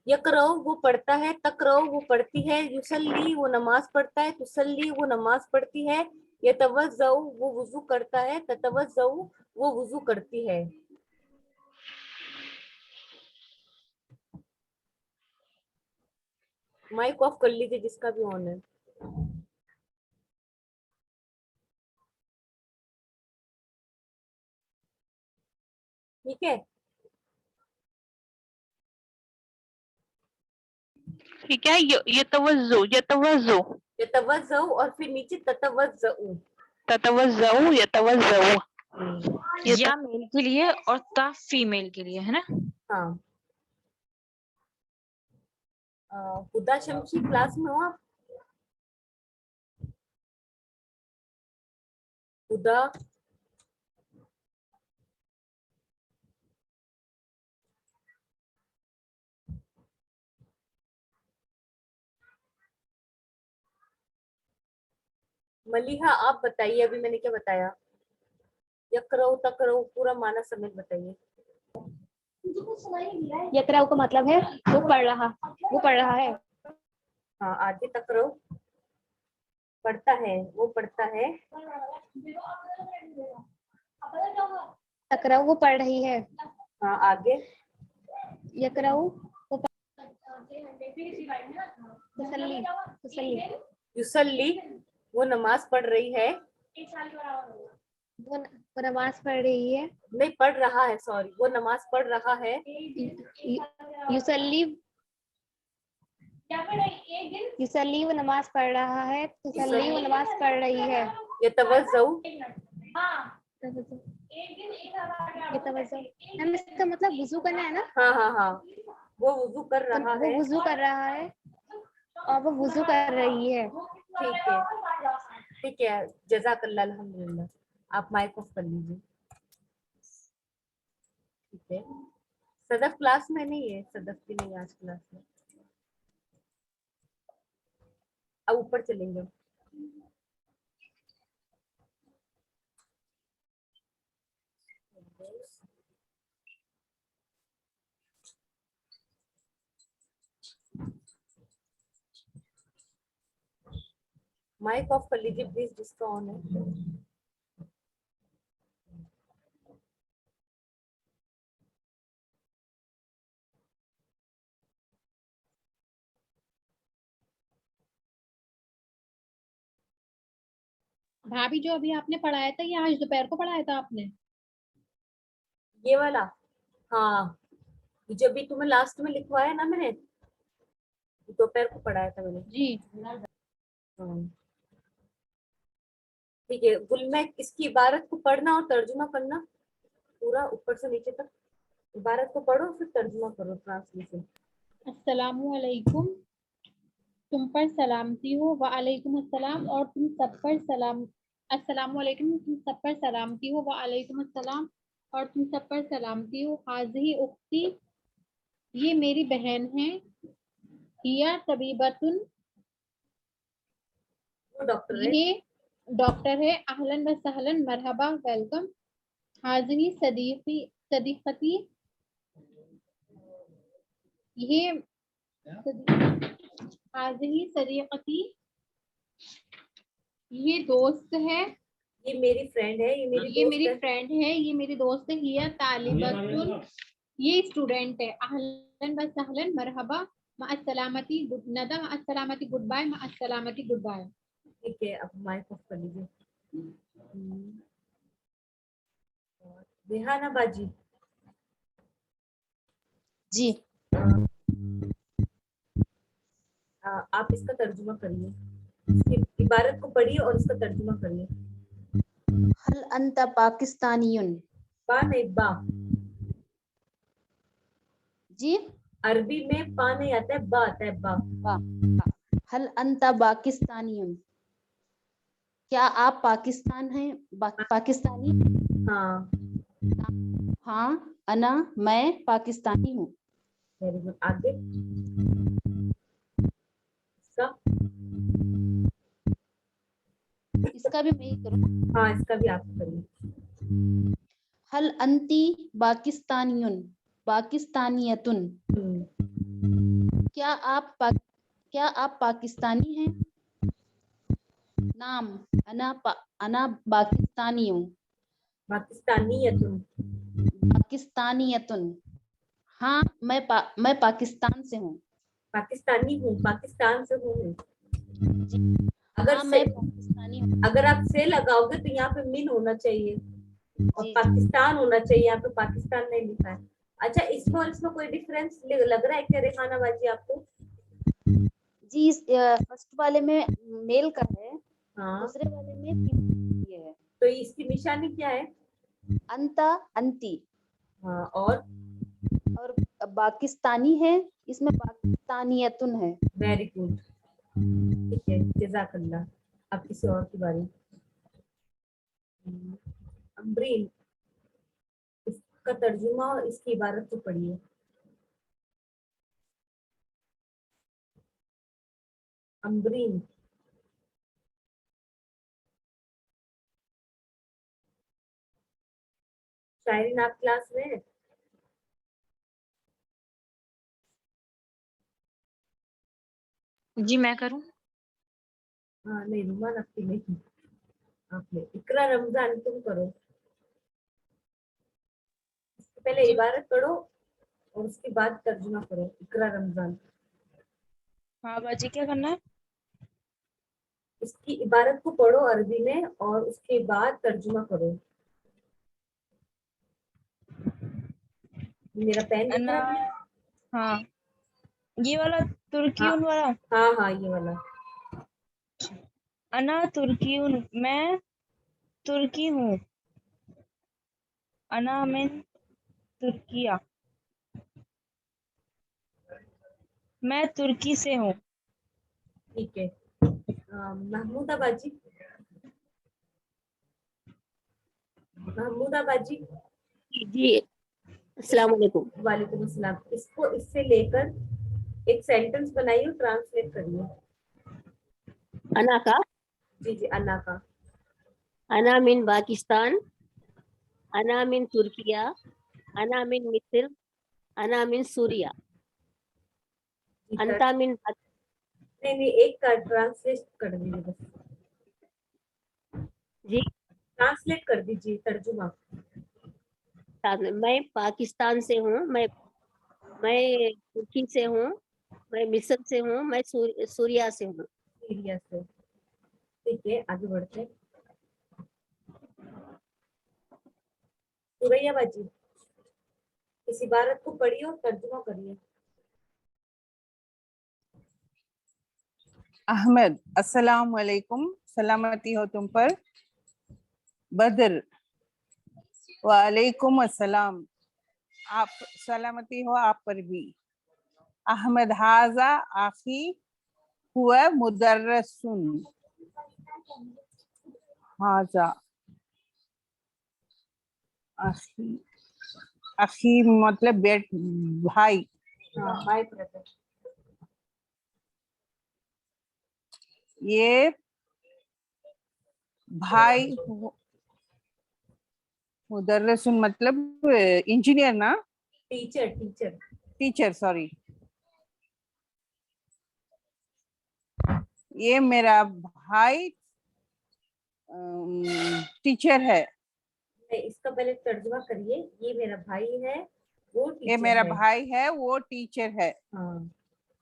Speaker 1: यकरो वो पढ़ता है, तकरो वो पढ़ती है, युसल्ली वो नमाज पढ़ता है, तुसल्ली वो नमाज पढ़ती है, यतवज्जउ वो वुजू करता है, ततवज्जउ वो वुजू करती है। माइक ऑफ कर लीजिए जिसका भी ऑन है। ठीक है,
Speaker 8: ठीक है, ये तवज्जो, ये तवज्जो,
Speaker 1: यतवज्जउ और फिर नीचे ततवज्जउ।
Speaker 8: ततवज्जो, ये तवज्जो।
Speaker 10: या मेल के लिए और ता फीमेल के लिए, है ना?
Speaker 1: हाँ, हुदा शमशी क्लास में हो आप? हुदा, मलिहा आप बताइए, अभी मैंने क्या बताया? यकरऊ तकरऊ पूरा माना समेत बताइए।
Speaker 7: यकराउ का मतलब है वो पढ़ रहा है।
Speaker 1: हाँ, आगे तकरऊ पढ़ता है, वो पढ़ता है।
Speaker 7: तकराउ वो पढ़ रही है।
Speaker 1: हाँ, आगे
Speaker 7: यकराउ वो तसल्ली तसल्ली
Speaker 1: युसल्ली वो नमाज पढ़ रही है।
Speaker 7: वो नमाज पढ़ रही है।
Speaker 1: नहीं, पढ़ रहा है, सॉरी, वो नमाज पढ़ रहा है।
Speaker 7: युसल्ली युसल्ली वो नमाज पढ़ रहा है। तुसल्ली वो नमाज पढ़ रही है।
Speaker 1: यतवज़्ज़उ
Speaker 7: हम इसका मतलब वुजू करना है ना।
Speaker 1: हाँ हाँ हाँ, वो वुजू कर रहा
Speaker 7: वो
Speaker 1: है।
Speaker 7: वुजू कर रहा है और वो वुजू कर रही है।
Speaker 1: ठीक है, ठीक है, जज़ाकल्लाह, अल्हम्दुलिल्लाह। आप माइक ऑफ कर लीजिए। ठीक है, सदफ क्लास में नहीं है, सदफ की नहीं आज क्लास में। अब ऊपर चलेंगे। माइक ऑफ कर लीजिए प्लीज, जिसका ऑन है।
Speaker 3: भाभी जो अभी आपने पढ़ाया था ये आज दोपहर को पढ़ाया था आपने?
Speaker 1: ये वाला, हाँ, जो भी तुम्हें लास्ट में लिखवाया ना मैंने, दोपहर को पढ़ाया था मैंने
Speaker 3: जी।
Speaker 1: हाँ। ठीक है गुलमै, इसकी इबारत को पढ़ना और तर्जुमा करना पूरा ऊपर से नीचे तक। इबारत को पढ़ो फिर तर्जुमा करो, ट्रांसलेशन।
Speaker 3: अस्सलामु अलैकुम, तुम पर सलामती हो। व अलैकुम अस्सलाम, और तुम सब पर सलाम। अस्सलामु अलैकुम, तुम सब पर सलामती हो। व अलैकुम अस्सलाम, और तुम सब पर सलामती हो। हाज़िही उख्ती, ये मेरी बहन है। हिया तबीबतुन,
Speaker 1: वो डॉक्टर है।
Speaker 3: ये डॉक्टर है। अहलन व सहलन, मरहबा, वेलकम। हाज़िही सदीक़ती, ये हाज़िही सदीक़ती, ये दोस्त है।
Speaker 1: ये मेरी फ्रेंड है, ये मेरी
Speaker 3: फ्रेंड है, ये मेरी दोस्त है। हिया तालिबतुन, ये स्टूडेंट है। अहलन व सहलन, मरहबा, मअस्सलामती, नदा, मअस्सलामती, गुड बाय, मअस्सलामती, गुड बाय।
Speaker 1: ठीक है, अब माइक ऑफ कर लीजिए। रेहाना बाजी
Speaker 9: जी।
Speaker 1: आप इसका तर्जुमा करिए, इसकी इबारत को पढ़िए और इसका तर्जुमा करिए।
Speaker 9: हल अंता पाकिस्तानियुन,
Speaker 1: पा नहीं बा,
Speaker 9: जी।
Speaker 1: अरबी में पा नहीं आता है, बा आता है, बा।
Speaker 9: हल अंता पाकिस्तानियुन, क्या आप पाकिस्तान हैं? पाकिस्तानी?
Speaker 1: हाँ
Speaker 9: हाँ, अना, मैं पाकिस्तानी हूँ।
Speaker 1: Very good. आगे
Speaker 9: इसका भी मैं ही करूँ?
Speaker 1: हाँ, इसका भी आप करिए।
Speaker 9: हल अंती पाकिस्तानियुन, पाकिस्तानियतुन, क्या आप पाकिस्तानी हैं? नाम, अना पाकिस्तानी हूँ। पाकिस्तानियतुन, हाँ, मैं पाकिस्तान से हूँ।
Speaker 1: पाकिस्तानी हूँ, पाकिस्तान से हूँ। अगर
Speaker 9: हाँ, मैं पाकिस्तानी हूँ।
Speaker 1: अगर आप से लगाओगे तो यहाँ पे मिन होना चाहिए और पाकिस्तान होना चाहिए, यहाँ पे पाकिस्तान नहीं लिखा है। अच्छा, इसमें और इसमें कोई डिफरेंस लग रहा है क्या रेहाना बाजी आपको?
Speaker 9: जी, फर्स्ट वाले में मेल का है,
Speaker 1: हाँ,
Speaker 9: दूसरे वाले में फीमेल है।
Speaker 1: तो इसकी निशानी क्या है?
Speaker 9: अंता, अंती।
Speaker 1: हाँ, और
Speaker 9: पाकिस्तानी है, इसमें पाकिस्तानियतुन है।
Speaker 1: वेरी गुड, ठीक है, जज़ाकल्लाह। अब किसी और की बारी। अम्ब्रीन, इसका तर्जुमा और इसकी इबारत को पढ़िए। अम्ब्रीन, शायरीन आप क्लास में है?
Speaker 10: जी मैं करूं?
Speaker 1: हाँ नहीं रुमान आपकी नहीं, आपने इकरा रमजान तुम करो। इससे पहले
Speaker 10: जी
Speaker 1: इबारत पढ़ो और उसके बाद तर्जुमा करो। इकरा रमजान,
Speaker 10: हाँ बाजी क्या करना है?
Speaker 1: इसकी इबारत को पढ़ो अरबी में और उसके बाद तर्जुमा करो। मेरा पेन दिख
Speaker 10: अना,
Speaker 1: रहा है?
Speaker 10: हाँ ये वाला
Speaker 1: हाँ
Speaker 10: तुर्कियुन वाला।
Speaker 1: हाँ हाँ ये वाला।
Speaker 10: अना तुर्कियुन, मैं तुर्की हूँ। अना मिन तुर्किया, मैं तुर्की से हूँ।
Speaker 1: ठीक है। महमूदा बाजी, महमूदा बाजी।
Speaker 11: जी अस्सलाम वालेकुम।
Speaker 1: वालेकुम अस्सलाम। इसको इससे लेकर एक सेंटेंस बनाइए और ट्रांसलेट करिए।
Speaker 11: अना का,
Speaker 1: जी जी अन्ना का।
Speaker 11: अना मिन पाकिस्तान, अना मिन तुर्किया, अना मिन मिस्र, अना मिन सूरिया,
Speaker 1: जी,
Speaker 11: अंता मिन
Speaker 1: नहीं नहीं एक का ट्रांसलेट कर दीजिए बस।
Speaker 11: जी
Speaker 1: ट्रांसलेट कर दीजिए तर्जुमा।
Speaker 11: मैं पाकिस्तान से हूँ, मैं तुर्की से हूँ, मैं मिस्र से हूँ, मैं सूरिया से हूँ।
Speaker 1: सीरिया से। ठीक है आगे बढ़ते हैं। सुरैया बाजी, इस इबारत को पढ़िए और तर्जुमा करिए।
Speaker 4: अहमद, अस्सलाम वालेकुम, सलामती हो तुम पर। बदर, वालेकुम अस्सलाम, आप सलामती हो आप पर भी। अहमद, हाजा आखी हुआ मुदर्रसुन। हाजा आखी, आखी मतलब बेट भाई।
Speaker 1: हाँ माय ब्रदर।
Speaker 4: ये भाई मुदर्रसुन मतलब इंजीनियर ना,
Speaker 1: टीचर टीचर।
Speaker 4: Teacher sorry. ये मेरा भाई टीचर है।
Speaker 1: नहीं इसका पहले तर्जुमा करिए। ये मेरा भाई है वो
Speaker 4: ये
Speaker 1: टीचर
Speaker 4: मेरा
Speaker 1: है।
Speaker 4: भाई है वो टीचर है।
Speaker 1: हाँ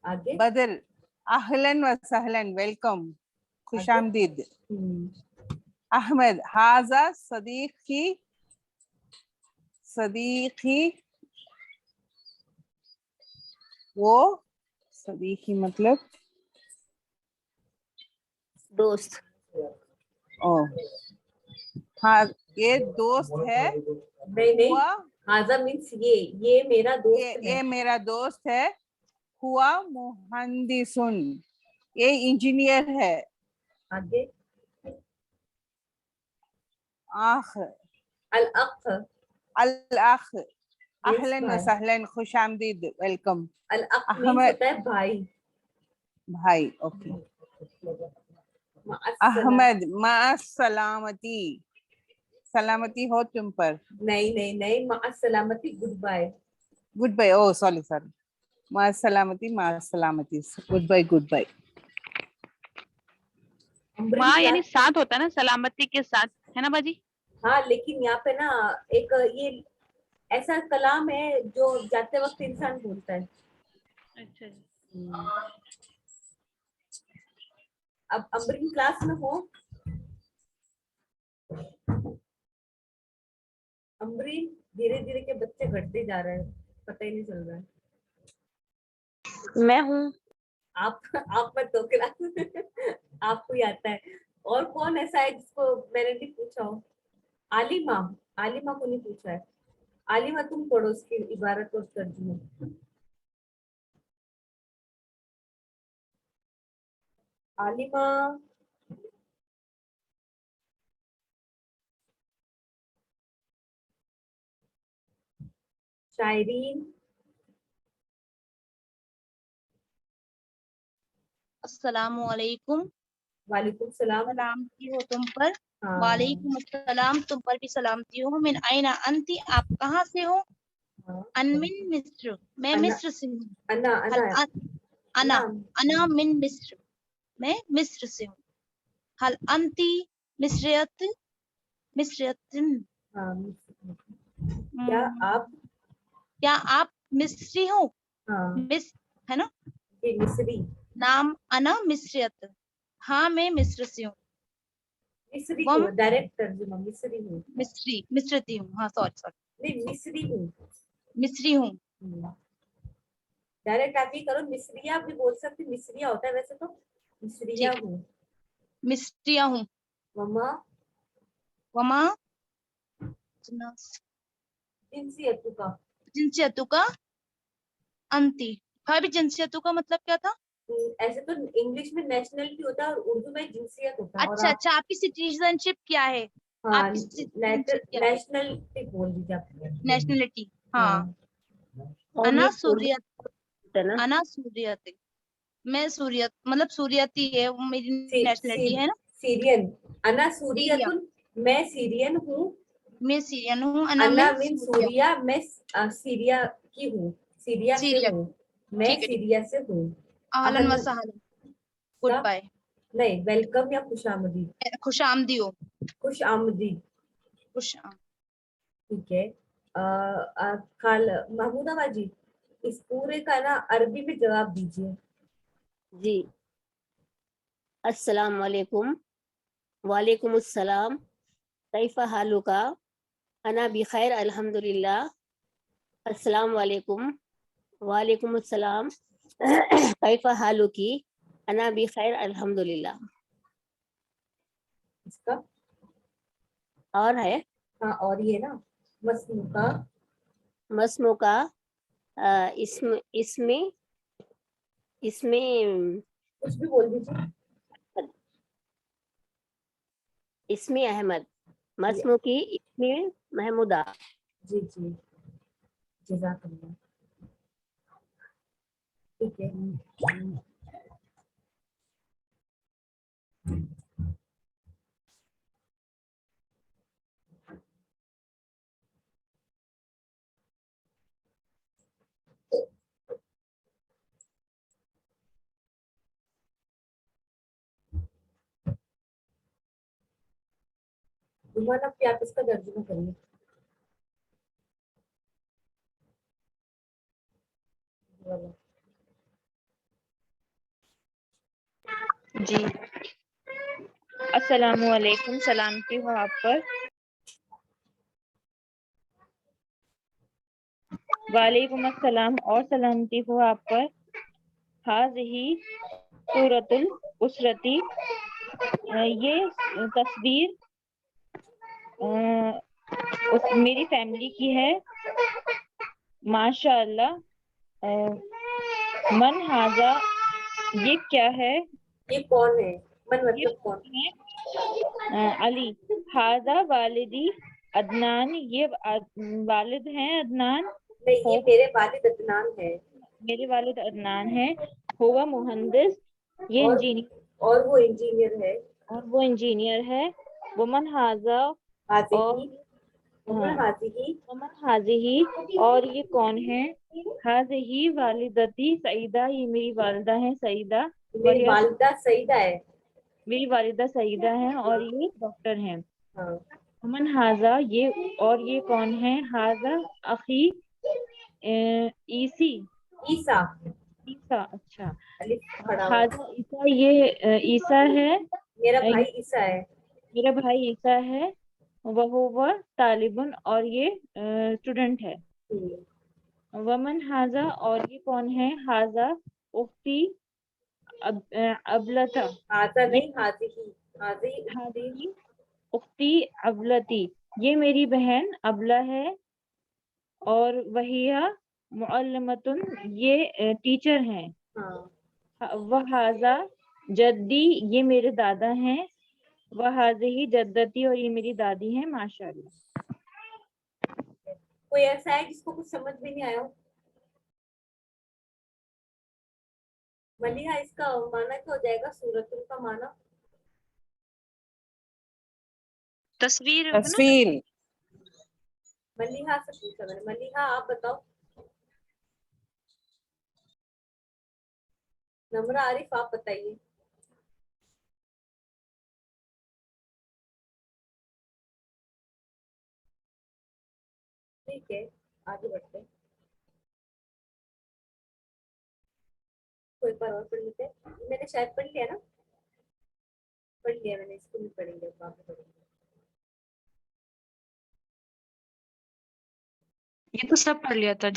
Speaker 1: आगे।
Speaker 4: बदर, अहलन व सहलन, वेलकम, खुश
Speaker 1: आगे।
Speaker 4: आमदीद। अहमद, हाजा सदीकी, सदीकी वो, सदीकी मतलब
Speaker 11: दोस्त।
Speaker 4: ओ हाँ, ये दोस्त है।
Speaker 1: नहीं नहीं
Speaker 4: हुआ,
Speaker 1: हाजा मीन्स ये मेरा दोस्त है।
Speaker 4: ये मेरा दोस्त है। हुआ मुहंदिसुन, ये इंजीनियर है।
Speaker 1: आगे।
Speaker 4: आख,
Speaker 1: अल अख
Speaker 4: अल अख,
Speaker 1: मीन्स
Speaker 4: अहलन व
Speaker 1: भाई।
Speaker 4: सहलन, खुश आमदीद, वेलकम।
Speaker 1: अल अख मीन्स
Speaker 4: अहमद,
Speaker 1: होता है भाई।
Speaker 4: भाई, ओके।
Speaker 1: माअस्सलाम।
Speaker 4: अहमद, माअस सलामती, सलामती हो तुम पर।
Speaker 1: नहीं नहीं नहीं माअस्सलामती गुड बाय।
Speaker 4: गुड बाय, ओ सॉरी सॉरी, माअस सलामती, माअस सलामती, गुड बाय, गुड बाय।
Speaker 8: माँ यानी साथ होता है ना, सलामती के साथ, है ना बाजी?
Speaker 1: हाँ लेकिन यहाँ पे ना एक ये ऐसा कलाम है जो जाते वक्त इंसान बोलता है।
Speaker 8: अच्छा जी।
Speaker 1: अब अमरीन क्लास में हो? अमरीन, धीरे धीरे के बच्चे घटते जा रहे हैं, पता ही नहीं चल रहा है।
Speaker 10: मैं हूँ।
Speaker 1: आप मत दो क्लास आपको ही आता है। और कौन ऐसा है जिसको मैंने नहीं पूछा हो? आलिमा, आलिमा को नहीं पूछा है। आलिमा तुम पढ़ो उसकी इबारत और तर्जुमा। आलिमा, शायरीन।
Speaker 12: अस्सलामुअलैकुम,
Speaker 1: वालेकुम सलाम।
Speaker 12: सलामती हो तुम पर।
Speaker 1: हाँ
Speaker 12: वालेकुम अस्सलाम, तुम पर भी सलामती हो। मिन आइना अंती, आप कहाँ से हो?
Speaker 1: हाँ।
Speaker 12: अनमिन मिस्र, मैं
Speaker 1: अना
Speaker 12: मिस्र से हूँ।
Speaker 1: अना
Speaker 12: हल
Speaker 1: अना
Speaker 12: अना
Speaker 1: अना
Speaker 12: अना मिन मिस्र, मैं मिस्र से हूँ। हल अंती मिस्रियत, मिस्रियतिन,
Speaker 1: हाँ क्या आप?
Speaker 12: क्या आप मिस्री हो?
Speaker 1: हाँ
Speaker 12: मिस है ना?
Speaker 1: जी मिस्री।
Speaker 12: नाम अना मिस्रियत, हाँ मैं मिस्र से हूँ।
Speaker 1: मिस्री
Speaker 12: वम
Speaker 1: को डायरेक्ट तर्जुमा मिस्री हूँ।
Speaker 12: मिस्री, मिस्रती हूँ, हाँ सॉरी सॉरी,
Speaker 1: नहीं मिस्री हूँ।
Speaker 12: मिस्री हूँ।
Speaker 1: डायरेक्ट आप ये करो, मिस्रिया भी बोल सकते, मिस्रिया होता है वैसे तो। मिस्रिया
Speaker 12: ठीक है,
Speaker 1: हूँ।
Speaker 12: मिस्रिया हूँ।
Speaker 1: मम्मा
Speaker 12: वमा
Speaker 1: जिनसियतु का।
Speaker 12: जिनसियतु का अंती, भाभी जिनसियतु का मतलब क्या था?
Speaker 1: ऐसे तो इंग्लिश में नेशनलिटी होता है और उर्दू में जिनसियत होता है। और
Speaker 12: अच्छा
Speaker 1: आप
Speaker 12: अच्छा, आपकी सिटीजनशिप क्या है?
Speaker 1: हाँ
Speaker 12: आपकी सिटीजनशिप क्या है?
Speaker 1: नेशनलिटी बोल दीजिए आप।
Speaker 12: नेशनलिटी, हाँ।
Speaker 1: हाँ
Speaker 11: और
Speaker 12: अना
Speaker 11: ये
Speaker 12: सूर्यत,
Speaker 11: होता है ना।
Speaker 12: अना सूर्यत, मैं सूर्यत मतलब सूर्यती है वो मेरी नेशनलिटी है ना।
Speaker 1: सीरियन। अना
Speaker 12: सीरिया,
Speaker 1: सूरियतुन, मैं सीरियन हूँ।
Speaker 12: मैं सीरियन हूँ। अना
Speaker 1: अना
Speaker 12: मिन
Speaker 1: मिन
Speaker 12: सूर्या,
Speaker 1: सूरिया, मैं सीरिया की हूँ, सीरिया से
Speaker 12: सीरिया,
Speaker 1: हूँ। मैं
Speaker 12: ठीक है ठीक
Speaker 1: सीरिया से हूँ।
Speaker 12: अहलन व सहलन, गुड
Speaker 1: का
Speaker 12: बाय,
Speaker 1: नहीं, वेलकम या खुशामदीद।
Speaker 12: खुश आमदी हो,
Speaker 1: खुश आमदीद,
Speaker 12: खुश
Speaker 1: ठीक है। खाल महमूदा बाजी, इस पूरे का ना अरबी में जवाब दीजिए।
Speaker 11: जी, अस्सलाम वालेकुम। वालेकुम अस्सलाम, कैफा हालुका? अना बिखैर अल्हम्दुलिल्लाह। अस्सलाम वालेकुम। वालेकुम अस्सलाम, कैफा हालुकी? अना बिखैर अल्हम्दुलिल्लाह।
Speaker 1: इसका
Speaker 11: और है
Speaker 1: हाँ, और ये ना मसनूका।
Speaker 11: मस्मुका, इसमें इसमें इसमें
Speaker 1: कुछ भी बोल दीजिए।
Speaker 11: इसमें अहमद, मस्मुकी इसमें महमूदा।
Speaker 1: जी जी, जज़ाकल्लाह, ठीक है। जुमान अब आप इसका तर्जुमा करिए।
Speaker 8: जी, अस्सलामु अलैकुम, सलामती हो आप पर। वालेकुम अस्सलाम, और सलामती हो आप पर। हाज़िही सूरतुल उसरती, ये तस्वीर मेरी फैमिली की है। माशाअल्लाह। मन हाजा, ये क्या है?
Speaker 1: ये कौन है? मन
Speaker 8: ये
Speaker 1: मतलब कौन?
Speaker 8: है अली। हाजा वालिदी अदनान, ये वालिद हैं अदनान।
Speaker 1: नहीं, ये मेरे वालिद अदनान है।
Speaker 8: मेरे वालिद अदनान है। हुआ मुहंदिस, ये
Speaker 1: और
Speaker 8: इंजीनियर,
Speaker 1: वो इंजीनियर है।
Speaker 8: और वो इंजीनियर है। वमन हाजा, और
Speaker 1: हाजिही,
Speaker 8: हाँ,
Speaker 1: हाजिही,
Speaker 8: वमन हाजिही, और ये कौन है? हाजिही वालिदती सईदा, ये मेरी वालिदा है सईदा।
Speaker 1: मेरी
Speaker 8: वह
Speaker 1: वालिदा सईदा है।
Speaker 8: मेरी वालिदा सईदा है और ये डॉक्टर हैं।
Speaker 1: हाँ।
Speaker 8: वमन हाजा, ये और ये कौन है? हाजा अखी ईसी,
Speaker 1: ईसा,
Speaker 8: ईसा, अच्छा।
Speaker 1: अलिफ पड़ा हुआ है।
Speaker 8: हाजा ईसा, ये ईसा है।
Speaker 1: मेरा
Speaker 8: अ,
Speaker 1: भाई ईसा है।
Speaker 8: मेरा भाई ईसा है। वह तालिबुन, और ये स्टूडेंट है। वमन हाजा, और ये कौन है? हाजा उख्ती अबलता,
Speaker 1: हाजा
Speaker 8: ये
Speaker 1: नहीं, हाजिही, हाजी
Speaker 8: हाजी उख्ती अबलती, ये मेरी बहन अबला है। और वहिया मुअल्लिमतुन, ये टीचर हैं।
Speaker 1: हाँ।
Speaker 8: वह हाजा जद्दी, ये मेरे दादा हैं। वह हाजिही जद्दती, और ये मेरी दादी हैं। माशाअल्लाह।
Speaker 1: कोई ऐसा है जिसको कुछ समझ में नहीं आया हो? मलिहा, इसका माना क्या हो जाएगा? सूरतुल का माना
Speaker 10: तस्वीर होगा ना?
Speaker 4: तस्वीर।
Speaker 1: मलिहा से पूछा मैंने। मलिहा आप बताओ। नम्रा आरिफ आप बताइए। ठीक है आगे बढ़ते हैं। कोई बार और पढ़ लेते हैं। मैंने शायद पढ़ लिया ना, पढ़ लिया मैंने, इसको नहीं पढ़ेंगे, बाकी पढ़ेंगे।
Speaker 10: ये तो सब पढ़ लिया था।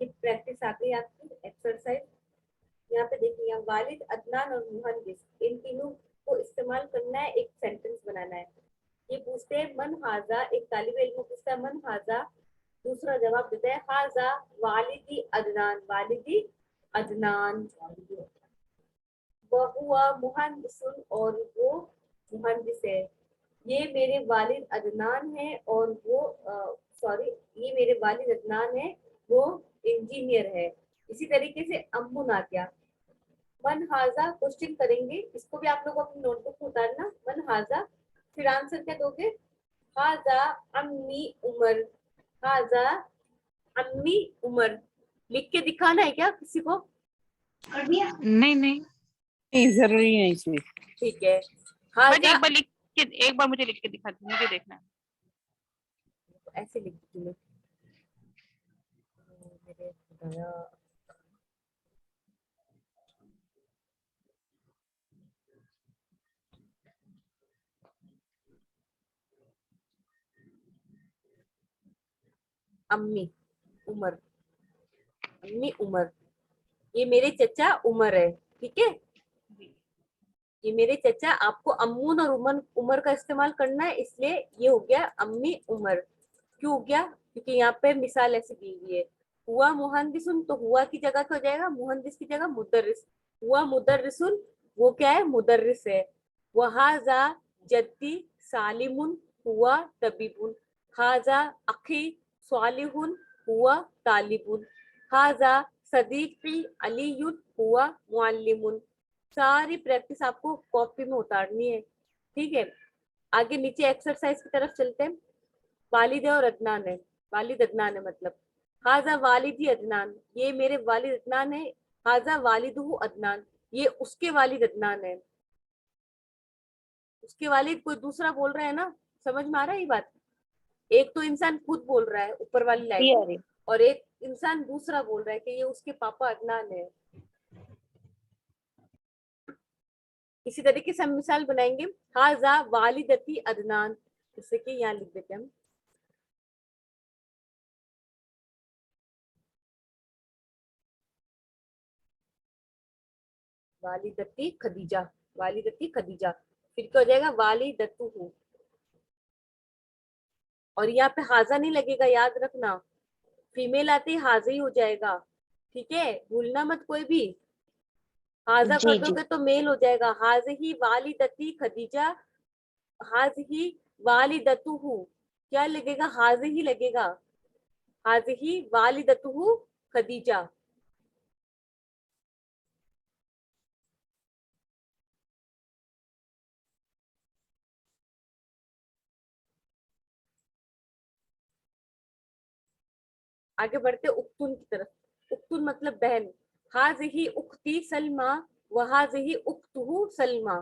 Speaker 1: ये प्रैक्टिस आ गई आपकी एक्सरसाइज। यहाँ पे देखिए, यहाँ वालिद, अदनान और मुहंदिस, इन तीनों को इस्तेमाल करना है, एक सेंटेंस बनाना है। ये पूछते हैं मन हाजा, एक तालिब इल्म पूछता है मन हाजा, दूसरा जवाब देता है हाजा वालिदी अदनान, वालिदी अदनान। वहुआ मुहंदिसुन, और वो मुहंदिस है। ये मेरे वालिद अदनान है और वो सॉरी, ये मेरे वालिद अदनान है, वो इंजीनियर है। इसी तरीके से अम्मू नातिया। मन हाजा क्वेश्चन करेंगे, इसको भी आप लोग अपनी नोटबुक में उतारना। मन हाजा, फिर आंसर क्या दोगे? हाजा अम्मी उमर, हाजा अम्मी उमर। लिख के दिखाना है क्या किसी को?
Speaker 10: नहीं नहीं,
Speaker 4: जरूरी नहीं चाहिए।
Speaker 1: ठीक है।
Speaker 10: बस
Speaker 1: हाजा,
Speaker 10: एक बार लिख के, एक बार मुझे लिख के दिखा दो, मुझे देखना है।
Speaker 1: ऐसे लिख दी मैं। मेरे खुदाया। अम्मी उमर, अम्मी उमर। ये मेरे चचा उमर है, ठीक है। ये मेरे चचा, आपको अम्मून और उमर का इस्तेमाल करना है, इसलिए ये हो गया अम्मी उमर। क्यों हो गया? क्योंकि यहाँ पे मिसाल ऐसी दी हुई है। हुआ मुहंदिसुन, तो हुआ की जगह क्या हो जाएगा? मुहंदिस की जगह मुदर्रिस। हुआ मुदर्रिसुन, वो क्या है? मुदर्रिस है। वहाजा जद्दी सालिमुन, हुआ तबीबुन। हाजा अखी सालिहुन, हुआ तालिबुन। हाजा सदीकी अलीयुन, हुआ मुअल्लिमुन। सारी प्रैक्टिस आपको कॉपी में उतारनी है, ठीक है। आगे नीचे एक्सरसाइज की तरफ चलते हैं। वालिद और अदनान है, वालिद अदनान है मतलब हाजा वालिदी अदनान, ये मेरे वालिद अदनान है। हाजा वालिदहु अदनान, ये उसके वालिद अदनान है। उसके वालिद कोई दूसरा बोल रहा है ना, समझ में आ रहा है ये बात? एक तो इंसान खुद बोल रहा है ऊपर वाली लाइन में, और एक इंसान दूसरा बोल रहा है कि ये उसके पापा अदनान है। इसी तरीके से हम मिसाल बनाएंगे। हाजा वालिदती अदनान, जैसे कि यहाँ लिख देते हैं हम। वालिदती खदीजा, वालिदती खदीजा। फिर क्या हो जाएगा? वालिदतुहु। और यहाँ पे हाजा नहीं लगेगा, याद रखना। फीमेल आते ही हाजा ही हो जाएगा, ठीक है, भूलना मत कोई भी। हाजा कर दोगे तो मेल हो जाएगा। हाज़ही वालिदती खदीजा, हाज़ही वालिदतुहु। क्या लगेगा? हाज़ही लगेगा। हाज़ही वालिदतुहु खदीजा। आगे बढ़ते उख्तुन की तरफ। उख्तुन मतलब बहन। हाज़ही उख्ती सलमा, वहाज़ही उख्तुहु सलमा।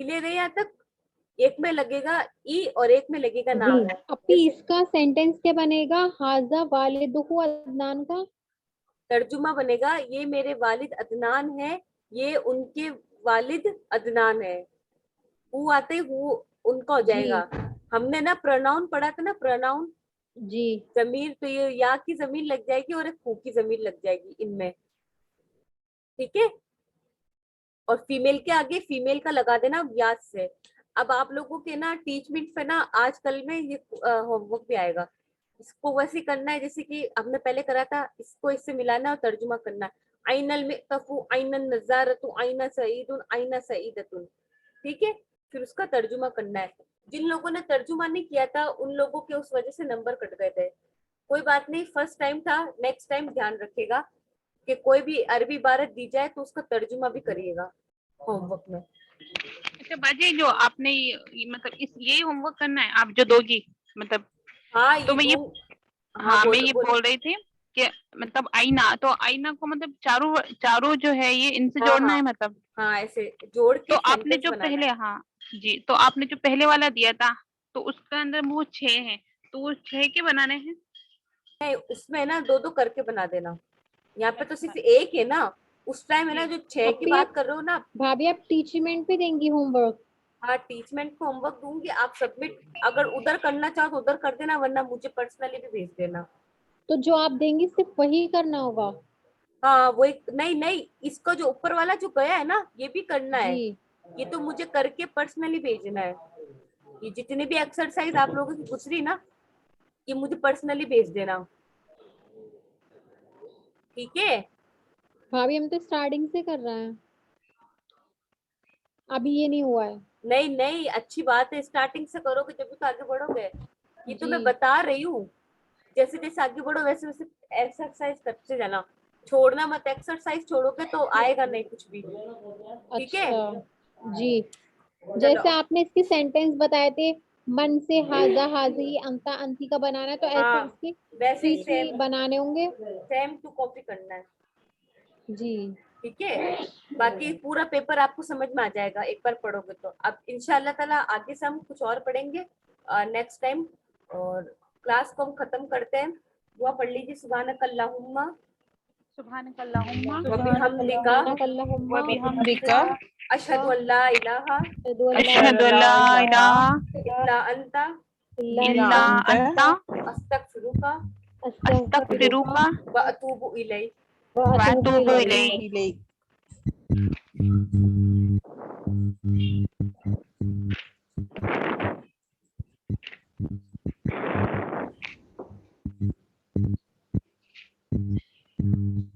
Speaker 1: क्लियर है यहाँ तक? एक में लगेगा ई और एक में लगेगा नाम।
Speaker 3: अपी इसका सेंटेंस क्या बनेगा? हाजा वालिदुहु अदनान का
Speaker 1: तर्जुमा बनेगा, ये मेरे वालिद अदनान है, ये उनके वालिद अदनान है। हु आते हु उनका हो जाएगा। हमने ना प्रोनाउन पढ़ा था ना, प्रोनाउन
Speaker 3: जी,
Speaker 1: जमीर, तो ये या की जमीर लग जाएगी और एक हु की जमीर लग जाएगी इनमें, ठीक है। और फीमेल के आगे फीमेल का लगा देना याद से। अब आप लोगों के ना टीचमेंट पे ना आजकल में ये होमवर्क भी आएगा। इसको वैसे करना है जैसे कि हमने पहले करा था, इसको इससे मिलाना और तर्जुमा करना। आइनल मितफु, आइनन नज़ारतु, आइना सईदुन, आइना सईदतुन, ठीक है। फिर उसका तर्जुमा करना है। जिन लोगों ने तर्जुमा नहीं किया था उन लोगों के उस वजह से नंबर कट गए थे। कोई बात नहीं, फर्स्ट टाइम था, नेक्स्ट टाइम ध्यान रखेगा कि कोई भी अरबी इबारत दी जाए तो उसका तर्जुमा भी करिएगा होमवर्क में।
Speaker 13: अच्छा बाजी, जो आपने मतलब यही होमवर्क करना है आप जो दोगी, मतलब
Speaker 1: हाँ
Speaker 13: तो मैं ये हाँ मैं ये
Speaker 1: बोलो।
Speaker 13: बोल रही थी कि मतलब आईना, तो आईना को मतलब चारों जो है ये इनसे
Speaker 1: हाँ,
Speaker 13: जोड़ना
Speaker 1: हाँ,
Speaker 13: है मतलब।
Speaker 1: हाँ ऐसे जोड़ के
Speaker 13: तो आपने
Speaker 1: सेंटेंस
Speaker 13: जो
Speaker 1: बनाना
Speaker 13: पहले,
Speaker 1: है।
Speaker 13: हाँ जी, तो आपने जो पहले वाला दिया था तो उसका अंदर वो 6 है, तो वो 6 के बनाने हैं।
Speaker 1: नहीं, उसमें ना दो दो करके बना देना। यहाँ पे तो सिर्फ एक है ना, उस टाइम है ना जो 6 की बात कर रहे हो ना।
Speaker 3: भाभी आप टीचमेंट पे देंगी होमवर्क?
Speaker 1: हाँ, टीचमेंट को होमवर्क दूंगी, आप सबमिट अगर उधर करना चाहो तो उधर कर देना, वरना मुझे पर्सनली भी भेज देना।
Speaker 3: तो जो आप देंगी सिर्फ वही करना होगा?
Speaker 1: हाँ वो एक, नहीं इसका जो ऊपर वाला जो गया है ना ये भी करना है।
Speaker 3: जी।
Speaker 1: ये तो मुझे करके पर्सनली भेजना है। ये जितनी भी एक्सरसाइज आप लोगों की गुजरी ना, ये मुझे पर्सनली भेज देना, ठीक है?
Speaker 3: भाभी हम तो स्टार्टिंग से कर रहे हैं, अभी ये नहीं हुआ है।
Speaker 1: नहीं अच्छी बात है, स्टार्टिंग से करोगे जब तो आगे बढ़ोगे। ये तो मैं
Speaker 3: जी।
Speaker 1: बता रही हूँ, जैसे जैसे आगे बढ़ो वैसे वैसे एक्सरसाइज करते जाना, छोड़ना मत। एक्सरसाइज छोड़ोगे तो आएगा नहीं कुछ भी, ठीक है?
Speaker 3: अच्छा जी। जैसे आपने इसकी सेंटेंस बताए थे, मन से हाजा हाजी अंता अंती का बनाना है, तो ऐसे
Speaker 1: हाँ,
Speaker 3: इसके
Speaker 1: वैसे ही
Speaker 3: 3 बनाने होंगे।
Speaker 1: सेम टू कॉपी करना है,
Speaker 3: जी।
Speaker 1: ठीक है? बाकी पूरा पेपर आपको समझ में आ जाएगा एक बार पढ़ोगे तो। अब इंशाल्लाह ताला आगे से हम कुछ और पढ़ेंगे नेक्स्ट टाइम, और क्लास को हम खत्म करते हैं। दुआ पढ़ लीजिए, सुभानकल्लाहुम्मा
Speaker 13: सुभानकल्लाहुम्मा
Speaker 1: व बिहम्दिका
Speaker 13: व बिहम्दिका
Speaker 1: अशहदु अल्ला इलाहा
Speaker 13: अशहदु अल्ला इलाहा
Speaker 1: इल्ला अंता
Speaker 13: इल्ला अंता
Speaker 1: अस्तगफिरुका
Speaker 13: अस्तगफिरुका
Speaker 1: व अतूबु इलैक।
Speaker 13: व अतूबु इलैक।